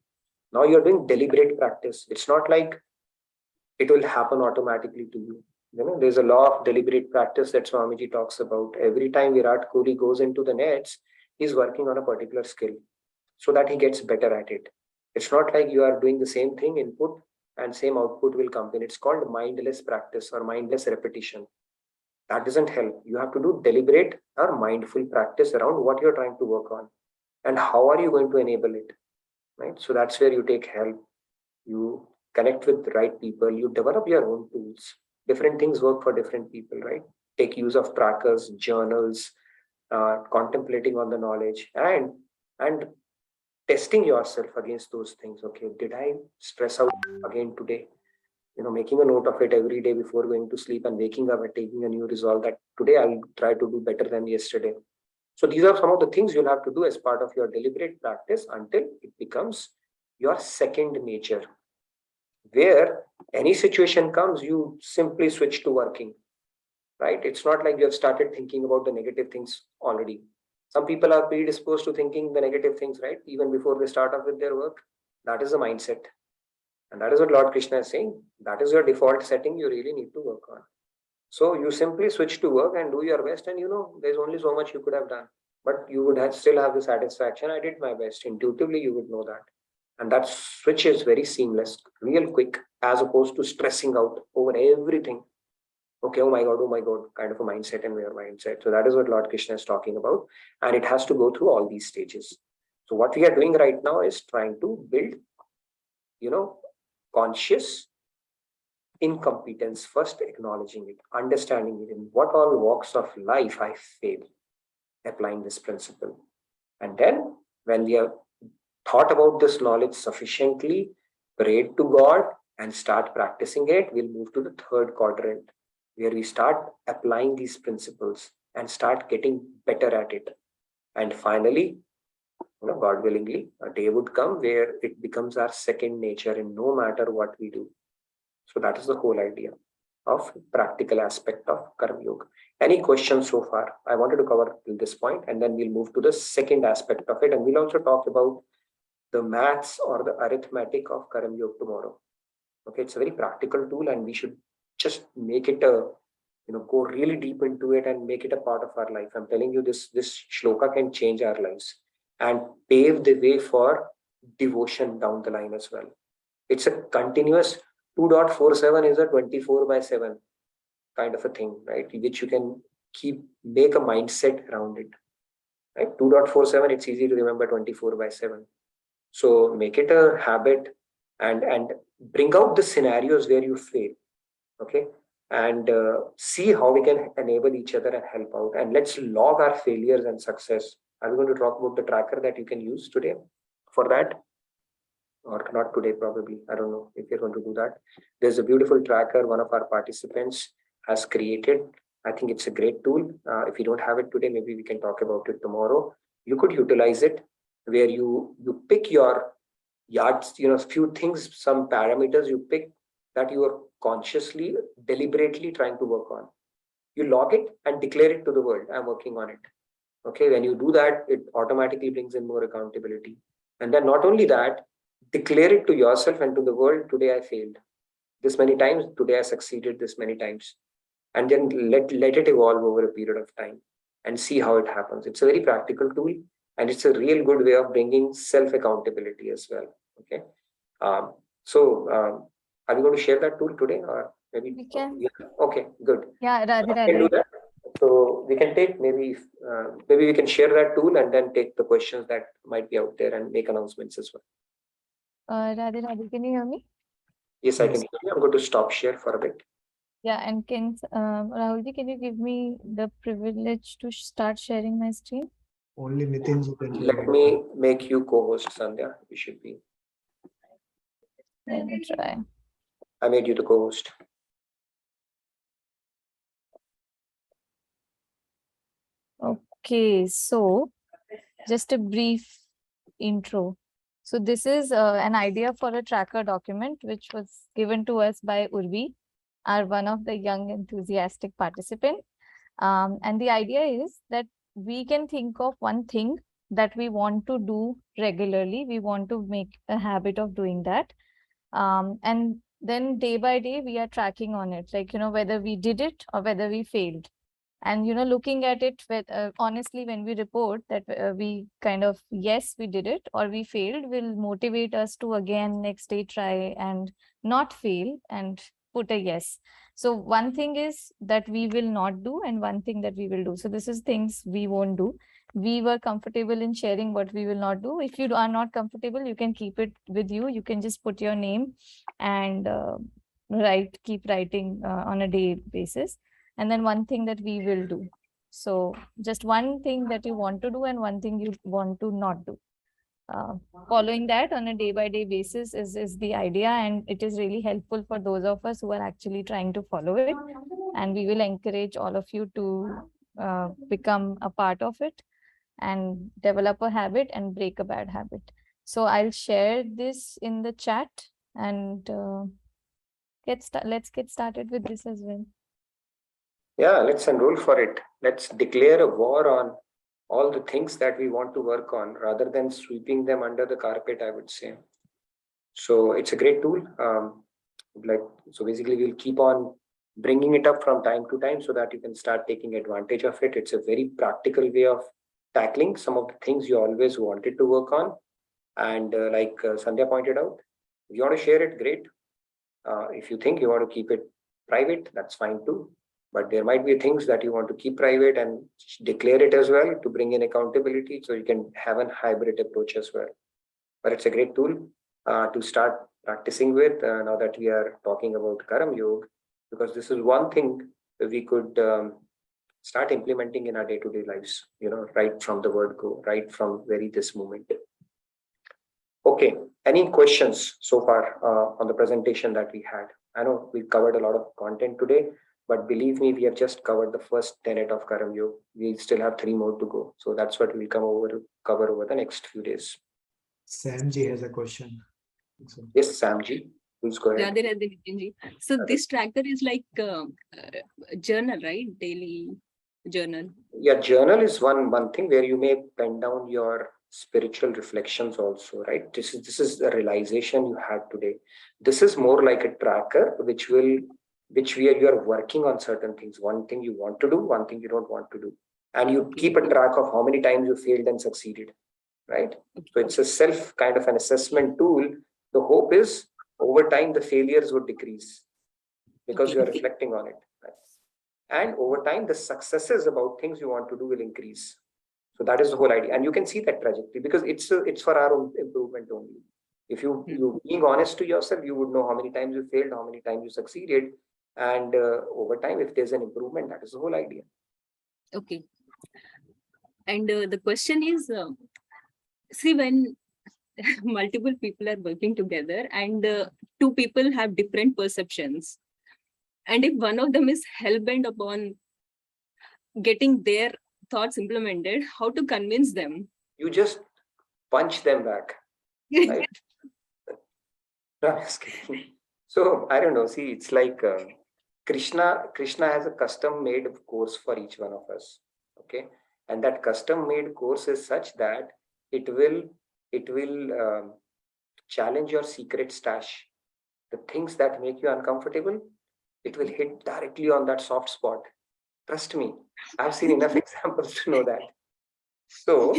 Now you're doing deliberate practice. It's not like it will happen automatically to you. There's a law of deliberate practice that Swamiji talks about. Every time Virat Kohli goes into the nets, he's working on a particular skill so that he gets better at it. It's not like you are doing the same thing, input, and same output will come in. It's called mindless practice or mindless repetition. That doesn't help. You have to do deliberate or mindful practice around what you're trying to work on. And how are you going to enable it? Right? So that's where you take help. You connect with the right people. You develop your own tools. Different things work for different people, right? Take use of trackers, journals, contemplating on the knowledge, and testing yourself against those things. Okay, did I stress out again today? Making a note of it every day before going to sleep and waking up and taking a new resolve that today I'll try to do better than yesterday. So these are some of the things you'll have to do as part of your deliberate practice until it becomes your second nature, where any situation comes, you simply switch to working, right? It's not like you have started thinking about the negative things already. Some people are predisposed to thinking the negative things, right? Even before they start off with their work. That is the mindset. And that is what Lord Krishna is saying. That is your default setting you really need to work on. So you simply switch to work and do your best, and there's only so much you could have done. But you would still have the satisfaction. I did my best. Intuitively, you would know that. And that switch is very seamless, real quick, as opposed to stressing out over everything. Okay, oh my God, kind of a mindset and your mindset. So that is what Lord Krishna is talking about. And it has to go through all these stages. So what we are doing right now is trying to build, conscious incompetence, first acknowledging it, understanding it, in what all walks of life I fail, applying this principle. And then when we have thought about this knowledge sufficiently, prayed to God and start practicing it, we'll move to the third quadrant, where we start applying these principles and start getting better at it. And finally, God willingly, a day would come where it becomes our second nature in no matter what we do. So that is the whole idea of practical aspect of Karm Yog. Any questions so far? I wanted to cover till this point, and then we'll move to the second aspect of it. And we'll also talk about the maths or the arithmetic of Karm Yog tomorrow. Okay, it's a very practical tool, and we should just make it go really deep into it and make it a part of our life. I'm telling you, this shloka can change our lives and pave the way for devotion down the line as well. It's a continuous 2.47 is a 24/7 kind of a thing, right? Which you can make a mindset around it, right? 2.47, it's easy to remember 24/7. So make it a habit and bring out the scenarios where you fail, okay? And see how we can enable each other and help out. And let's log our failures and success. I'm going to talk about the tracker that you can use today for that. Or not today, probably. I don't know if you're going to do that. There's a beautiful tracker one of our participants has created. I think it's a great tool. If you don't have it today, maybe we can talk about it tomorrow. You could utilize it where you pick your yards, few things, some parameters you pick that you are consciously, deliberately trying to work on. You log it and declare it to the world. I'm working on it. Okay, when you do that, it automatically brings in more accountability. And then not only that, declare it to yourself and to the world. Today I failed this many times. Today I succeeded this many times. And then let it evolve over a period of time and see how it happens. It's a very practical tool, and it's a real good way of bringing self-accountability as well. Okay. Are we going to share that tool today, or maybe We can. Yeah. Okay, good. Yeah, Radhe, We can do Radhe. that. So we can take maybe we can share that tool and then take the questions that might be out there and make announcements as well. Radhe, Radhe, can you hear me? Yes, I can hear you. I'm going to stop share for a bit. Yeah, and Rahulji, can you give me the privilege to start sharing my screen? Only Nitin ji can. Let me make you co-host, Sandhya. You should be. Let me try. I made you the co-host. Okay, so just a brief intro. So this is an idea for a tracker document, which was given to us by Urvi, our one of the young enthusiastic participant. And the idea is that we can think of one thing that we want to do regularly. We want to make a habit of doing that. And then day by day, we are tracking on it, like, whether we did it or whether we failed. And, looking at it with, honestly, when we report that we kind of, yes, we did it or we failed, will motivate us to again next day try and not fail and put a yes. So one thing is that we will not do and one thing that we will do. So this is things we won't do. We were comfortable in sharing what we will not do. If you are not comfortable, you can keep it with you. You can just put your name and keep writing on a day basis. And then one thing that we will do. So just one thing that you want to do and one thing you want to not do. Following that on a day-by-day basis is the idea, and it is really helpful for those of us who are actually trying to follow it. And we will encourage all of you to become a part of it and develop a habit and break a bad habit. So I'll share this in the chat and let's get started with this as well. Yeah, let's enroll for it. Let's declare a war on all the things that we want to work on rather than sweeping them under the carpet, I would say. So it's a great tool. So basically we'll keep on bringing it up from time to time so that you can start taking advantage of it. It's a very practical way of tackling some of the things you always wanted to work on. And like Sandhya pointed out, if you want to share it, great. If you think you want to keep it private, that's fine too. But there might be things that you want to keep private and declare it as well to bring in accountability, so you can have a hybrid approach as well. But it's a great tool to start practicing with now that we are talking about Karm Yog, because this is one thing that we could start implementing in our day-to-day lives, right from the word go, right from this moment. Okay, any questions so far on the presentation that we had? I know we covered a lot of content today, but believe me, we have just covered the first tenet of Karm Yog. We still have 3 more to go. So that's what we'll cover over the next few days. Samji has a question. Yes, Samji, please go ahead. So this tracker is like journal, right? Daily journal. Yeah, journal is one thing where you may pen down your spiritual reflections also, right? This is a realization you had today. This is more like a tracker where you are working on certain things. One thing you want to do, one thing you don't want to do. And you keep a track of how many times you failed and succeeded, right? So it's a self kind of an assessment tool. The hope is over time, the failures would decrease because you are reflecting on it. Right? And over time, the successes about things you want to do will increase. So that is the whole idea. And you can see that trajectory because it's for our own improvement only. If you being honest to yourself, you would know how many times you failed, how many times you succeeded. And over time, if there's an improvement, that is the whole idea. Okay. And the question is, see, when multiple people are working together and 2 people have different perceptions, and if one of them is hell-bent upon getting their thoughts implemented, how to convince them? You just punch them back, right? No, just kidding. So I don't know. See, it's like Krishna has a custom-made course for each one of us. Okay, and that custom-made course is such that it will challenge your secret stash. The things that make you uncomfortable, it will hit directly on that soft spot. Trust me, I've seen enough examples to know that. So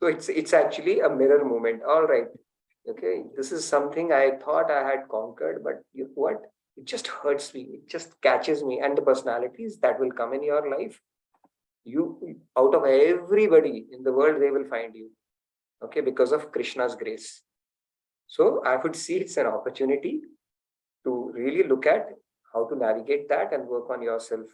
it's actually a mirror moment. All right, okay, this is something I thought I had conquered, but what? It just hurts me. It just catches me. And the personalities that will come in your life, you out of everybody in the world, they will find you. Okay, because of Krishna's grace. So I would see it's an opportunity to really look at how to navigate that and work on yourself.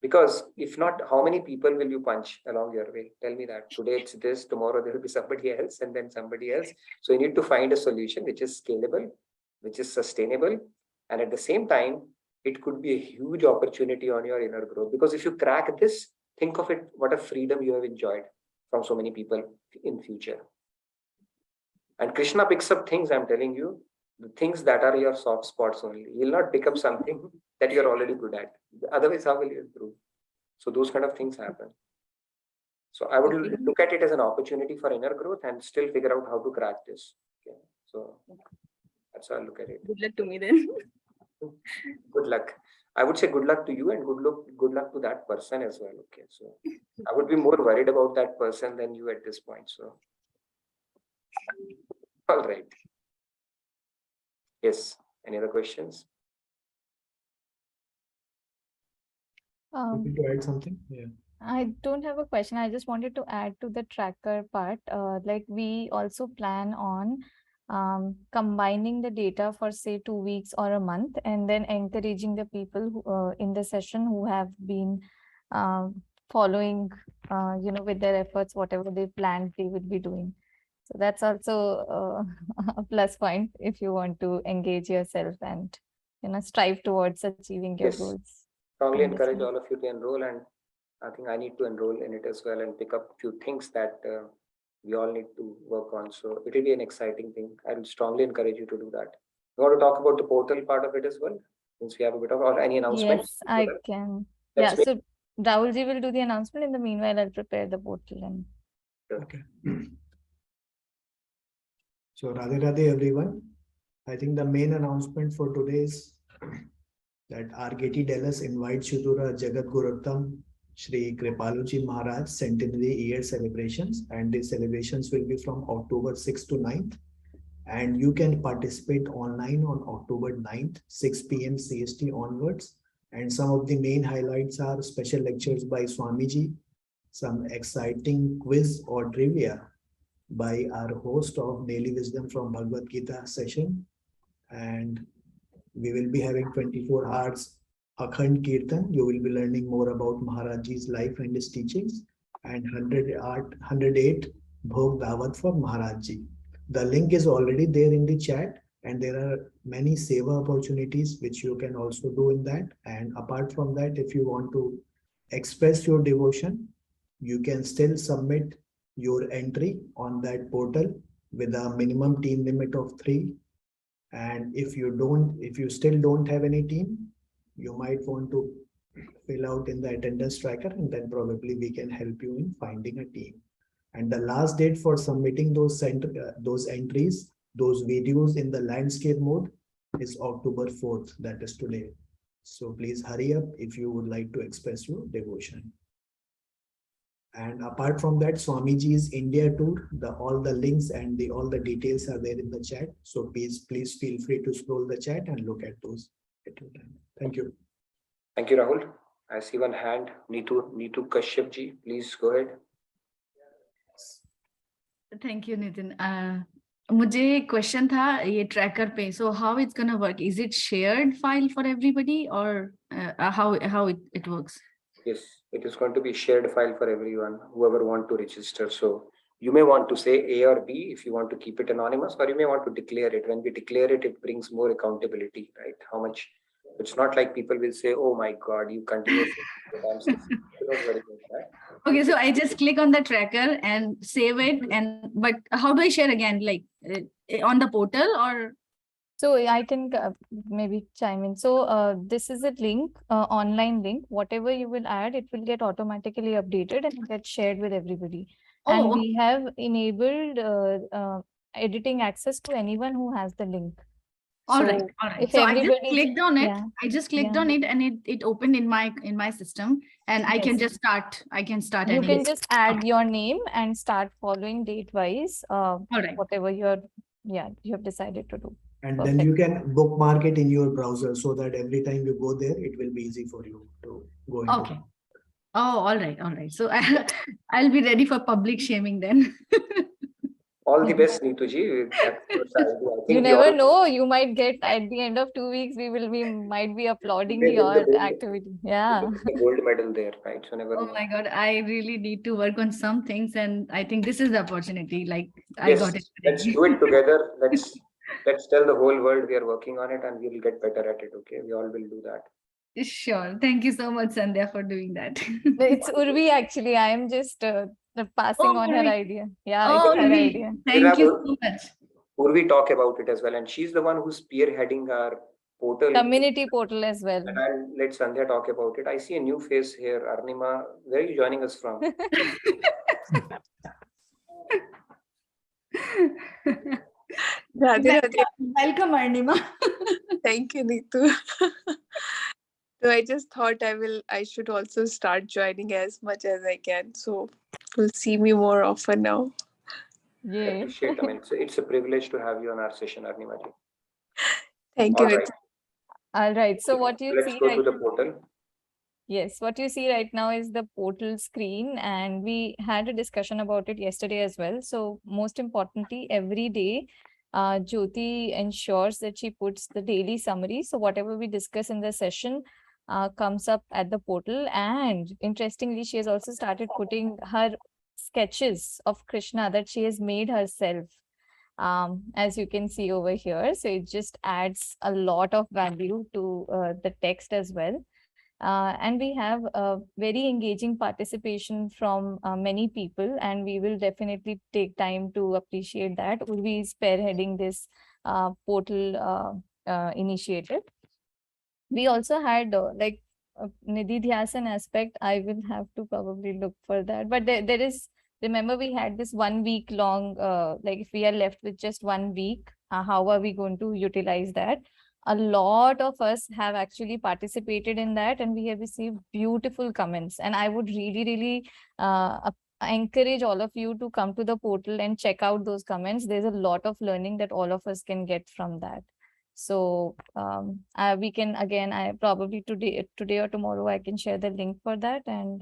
Because if not, how many people will you punch along your way? Tell me that. Today it's this, tomorrow there will be somebody else, and then somebody else. So you need to find a solution which is scalable, which is sustainable. And at the same time, it could be a huge opportunity on your inner growth. Because if you crack this, think of it, what a freedom you have enjoyed from so many people in future. And Krishna picks up things, I'm telling you, the things that are your soft spots only. He'll not pick up something that you're already good at. Otherwise, how will you improve? So those kind of things happen. So I would Okay. look at it as an opportunity for inner growth and still figure out how to crack this. Okay. So that's how I look at it. Good luck to me then. Good luck. I would say good luck to you and good luck to that person as well. Okay. So I would be more worried about that person than you at this point. So all right. Yes. Any other questions? Looking to add something? Yeah. I don't have a question. I just wanted to add to the tracker part. Like we also plan on combining the data for say 2 weeks or a month, and then encouraging the people who, in the session who have been following, with their efforts, whatever they planned, they will be doing. So that's also a plus point if you want to engage yourself and strive towards achieving your Yes. goals. Strongly in this encourage way. all of you to enroll, and I think I need to enroll in it as well and pick up a few things that we all need to work on. So it will be an exciting thing. I will strongly encourage you to do that. You want to talk about the portal part of it as well, since we have a bit of, or any announcements? Yes, I can. Let's Yeah, make- so Rahulji will do the announcement. In the meanwhile, I'll prepare the portal and Okay. So Radhe Radhe everyone. I think the main announcement for today is that RKT Dallas invites you to the Jagat Guruttam Shri Kripaluji Maharaj Centenary Year celebrations, and these celebrations will be from October 6th to 9th. And you can participate online on October 9th, 6 p.m. CST onwards. And some of the main highlights are special lectures by Swamiji, some exciting quiz or trivia by our host of Daily Wisdom from Bhagavad Gita session. And we will be having 24 hours Akhand Kirtan. You will be learning more about Maharajji's life and his teachings, and 108 Bhog Dawat for Maharajji. The link is already there in the chat, and there are many seva opportunities which you can also do in that. And apart from that, if you want to express your devotion, you can still submit your entry on that portal with a minimum team limit of 3. And if you still don't have any team, you might want to fill out in the attendance tracker, and then probably we can help you in finding a team. And the last date for submitting those entries, those videos in the landscape mode is October 4th, that is today. So please hurry up if you would like to express your devotion. And apart from that, Swamiji's India tour, all the links and all the details are there in the chat. So please feel free to scroll the chat and look at those at your time. Thank you. Thank you, Rahul. I see one hand. Neetu Kashyap ji, please go ahead. Thank you, Nitin. मुझे question था ये tracker पे, so how it's gonna work? Is it shared file for everybody, or how it works? Yes, it is going to be shared file for everyone, whoever want to register. So you may want to say A or B if you want to keep it anonymous, or you may want to declare it. When we declare it, it brings more accountability, right? How much? It's not like people will say, "Oh my God, you continue." Don't worry about that. Okay, so I just click on the tracker and save it, but how do I share again? Like on the portal, or? So I can maybe chime in. So this is a link, online link. Whatever you will add, it will get automatically updated and get shared with everybody. Oh, and okay. we have enabled editing access to anyone who has the link. All right, So all right. if So I just everybody- clicked on it. Yeah, I just clicked yeah. on it, and it opened in my system, and I can Yes. just start. I can start. You any- can just add your name and start following date-wise, All right. whatever you have decided to do. And Perfect. then you can bookmark it in your browser so that every time you go there, it will be easy for you to go into. Okay. Oh, all right, all right. So I'll be ready for public shaming then. All the best, Neetu ji. That's your side. I think You we never all- know, you might get at the end of 2 weeks, we might be applauding They get your the gold- activity. Yeah. the gold medal there, right? So never Oh know. my God, I really need to work on some things, and I think this is the opportunity. Like I Yes, got it. let's do it together. Let's tell the whole world we are working on it, and we'll get better at it. Okay, we all will do that. Sure. Thank you so much, Sandhya, for doing that. It's Urvi actually. I am just passing on her Urvi. idea. Yeah, Oh, it's her Urvi. idea. Thank you so much. Urvi talk about it as well, and she's the one who's spearheading our portal. Community portal as well. And I'll let Sandhya talk about it. I see a new face here. Arnima, where are you joining us from? Welcome, Arnima. Thank you, Neetu. So I just thought I should also start joining as much as I can. So you'll see me more often now. I appreciate. I mean, it's a privilege to have you on our session, Arnima ji. Thank you. All right. All right. So what you Let's see go right to the portal. Yes, what you see right now is the portal screen, and we had a discussion about it yesterday as well. So most importantly, every day, Jyoti ensures that she puts the daily summary. So whatever we discuss in the session comes up at the portal. And interestingly, she has also started putting her sketches of Krishna that she has made herself. As you can see over here. So it just adds a lot of value to the text as well. And we have a very engaging participation from many people, and we will definitely take time to appreciate that. Urvi is spearheading this portal initiative. We also had Nidhi Dhyasan aspect. I will have to probably look for that. But there is, remember we had this 1 week long, like if we are left with just 1 week, how are we going to utilize that? A lot of us have actually participated in that, and we have received beautiful comments. And I would really encourage all of you to come to the portal and check out those comments. There's a lot of learning that all of us can get from that. So we can, again, I probably today or tomorrow I can share the link for that, and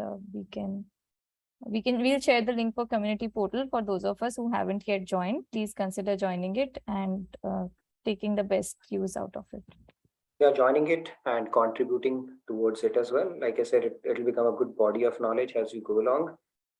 we'll share the link for community portal for those of us who haven't yet joined. Please consider joining it and taking the best use out of it. Yeah, joining it and contributing towards it as well. Like I said, it'll become a good body of knowledge as you go along.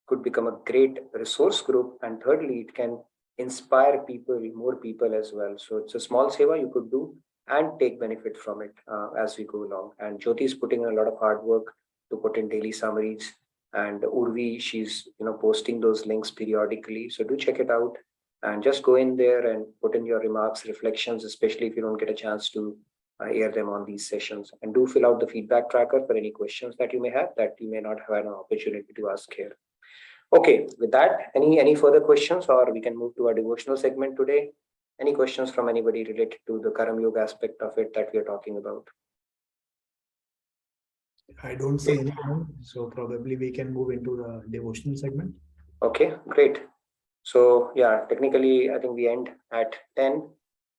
Could become a great resource group, and thirdly, it can inspire people, more people as well. So it's a small seva you could do and take benefit from it as we go along. And Jyoti is putting in a lot of hard work to put in daily summaries, and Urvi, she's posting those links periodically. So do check it out and just go in there and put in your remarks, reflections, especially if you don't get a chance to air them on these sessions. And do fill out the feedback tracker for any questions that you may have that you may not have an opportunity to ask here. Okay, with that, any further questions, or we can move to our devotional segment today? Any questions from anybody related to the Karm Yog aspect of it that we are talking about? I don't see anyone, so probably we can move into the devotional segment. Okay, great. So yeah, technically, I think we end at 10,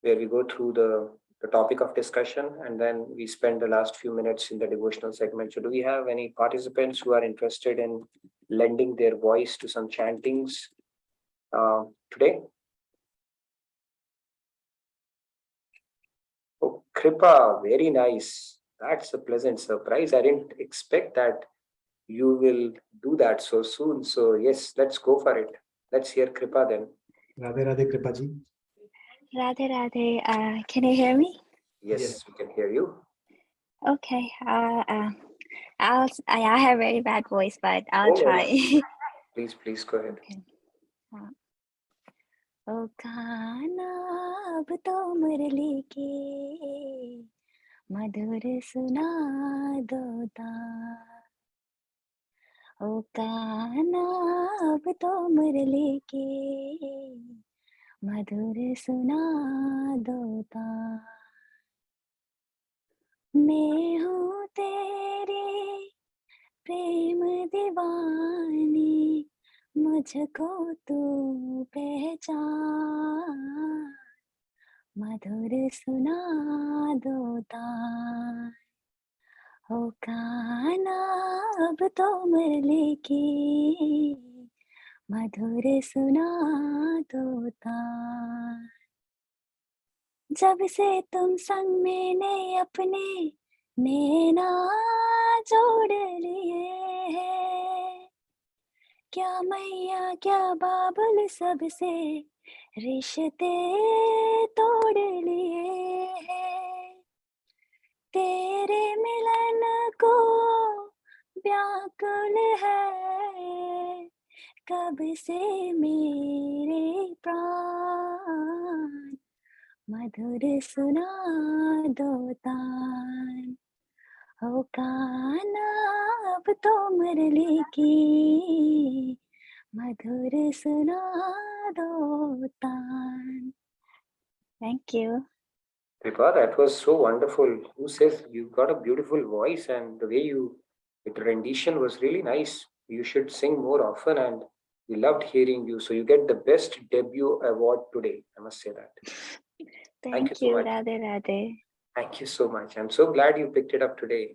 where we go through the topic of discussion, and then we spend the last few minutes in the devotional segment. So do we have any participants who are interested in lending their voice to some chantings today? Oh, Kripa, very nice. That's a pleasant surprise. I didn't expect that you will do that so soon. So yes, let's go for it. Let's hear Kripa then. Radhe Radhe Kripa ji. Radhe Radhe. Can you hear me? Yes, we can hear you. Okay. I have very bad voice, but I'll try. Please go ahead. Okay. ओ काना अब तो मुरली के मधुर सुना दो तान। ओ काना अब तो मुरली के मधुर सुना दो तान। मैं हूँ तेरे प्रेम दीवानी, मुझको तू पहचान। मधुर सुना दो तान। हो काना अब तो मुरली की मधुर सुना दो तान। जब से तुम संग मैंने अपने नैना जोड़ लिए हैं, क्या मैया क्या बाबुल सबसे रिश्ते तोड़ लिए हैं। तेरे मिलन को व्याकुल है कब से मेरे प्राण। मधुर सुनादो तान हो काना अब तो मुरली की मधुर सुनादो तान. Thank you. Kripa, that was so wonderful. Who says you've got a beautiful voice, and the way the rendition was really nice. You should sing more often, and we loved hearing you. So you get the best debut award today. I must say that. Thank you so much. Radhe Radhe. Thank you so much. I'm so glad you picked it up today.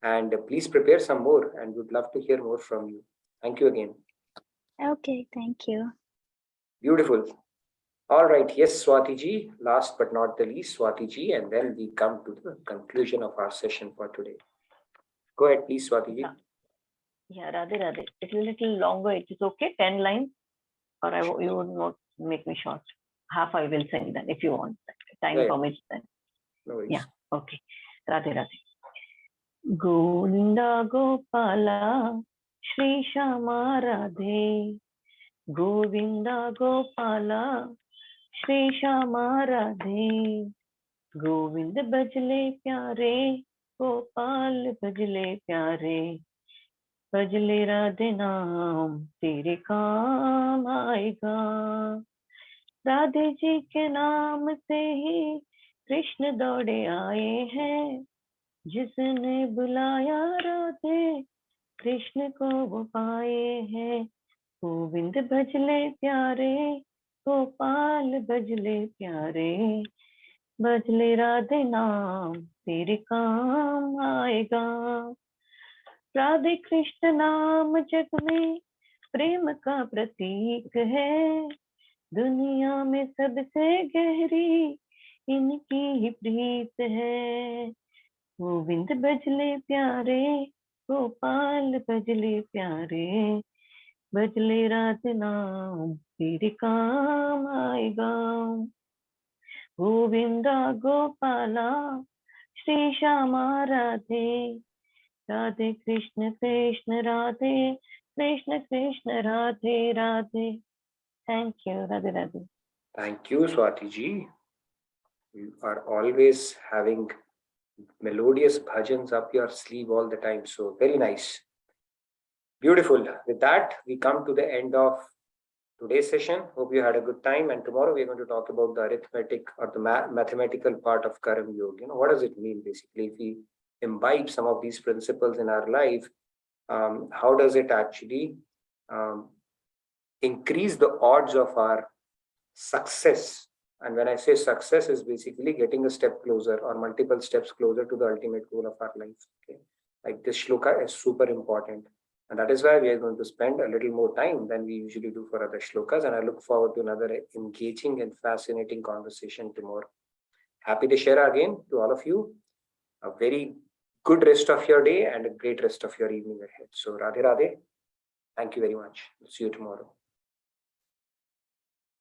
And please prepare some more, and we'd love to hear more from you. Thank you again. Okay, thank you. Beautiful. All right. Yes, Swati ji. Last but not the least, Swati ji, and then we come to the conclusion of our session for today. Go ahead, please, Swati ji. Yeah, Radhe Radhe. It's a little longer. It is okay. 10 lines, or you would not make me short. Half I will sing then if you want. Time permits then. No worries. Yeah. Okay. Radhe Radhe. Govinda Gopala Shri Shama Radhe. Govinda Gopala Shri Shama Radhe. Govind bajle pyare, Gopal bajle pyare. Bajle Radhe naam tere kaam aayega. Radhe ji के नाम से ही कृष्ण दौड़े आए हैं. जिसने बुलाया राधे कृष्ण को वो पाए हैं. गोविंद भजले प्यारे, गोपाल भजले प्यारे. भजले राधे नाम तेरे काम आएगा. राधे कृष्ण नाम जग में प्रेम का प्रतीक है. दुनिया में सबसे गहरी इनकी ही प्रीत है. गोविंद भजले प्यारे, गोपाल भजले प्यारे. भजले राधे नाम तेरे काम आएगा. Govinda Gopala Shri Shyama Radhe. Radhe Krishna Krishna Radhe, Krishna Krishna Radhe Radhe. Thank you, Radhe Radhe. Thank you, Swati ji. You are always having melodious bhajans up your sleeve all the time. So very nice. Beautiful. With that, we come to the end of today's session. Hope you had a good time. And tomorrow we're going to talk about the arithmetic or the mathematical part of Karm Yog. What does it mean basically? If we imbibe some of these principles in our life, how does it actually increase the odds of our success? And when I say success, is basically getting a step closer or multiple steps closer to the ultimate goal of our life. Okay, like this shloka is super important, and that is why we are going to spend a little more time than we usually do for other shlokas. And I look forward to another engaging and fascinating conversation tomorrow. Happy to share again to all of you. A very good rest of your day and a great rest of your evening ahead. So Radhe Radhe. Thank you very much. See you tomorrow.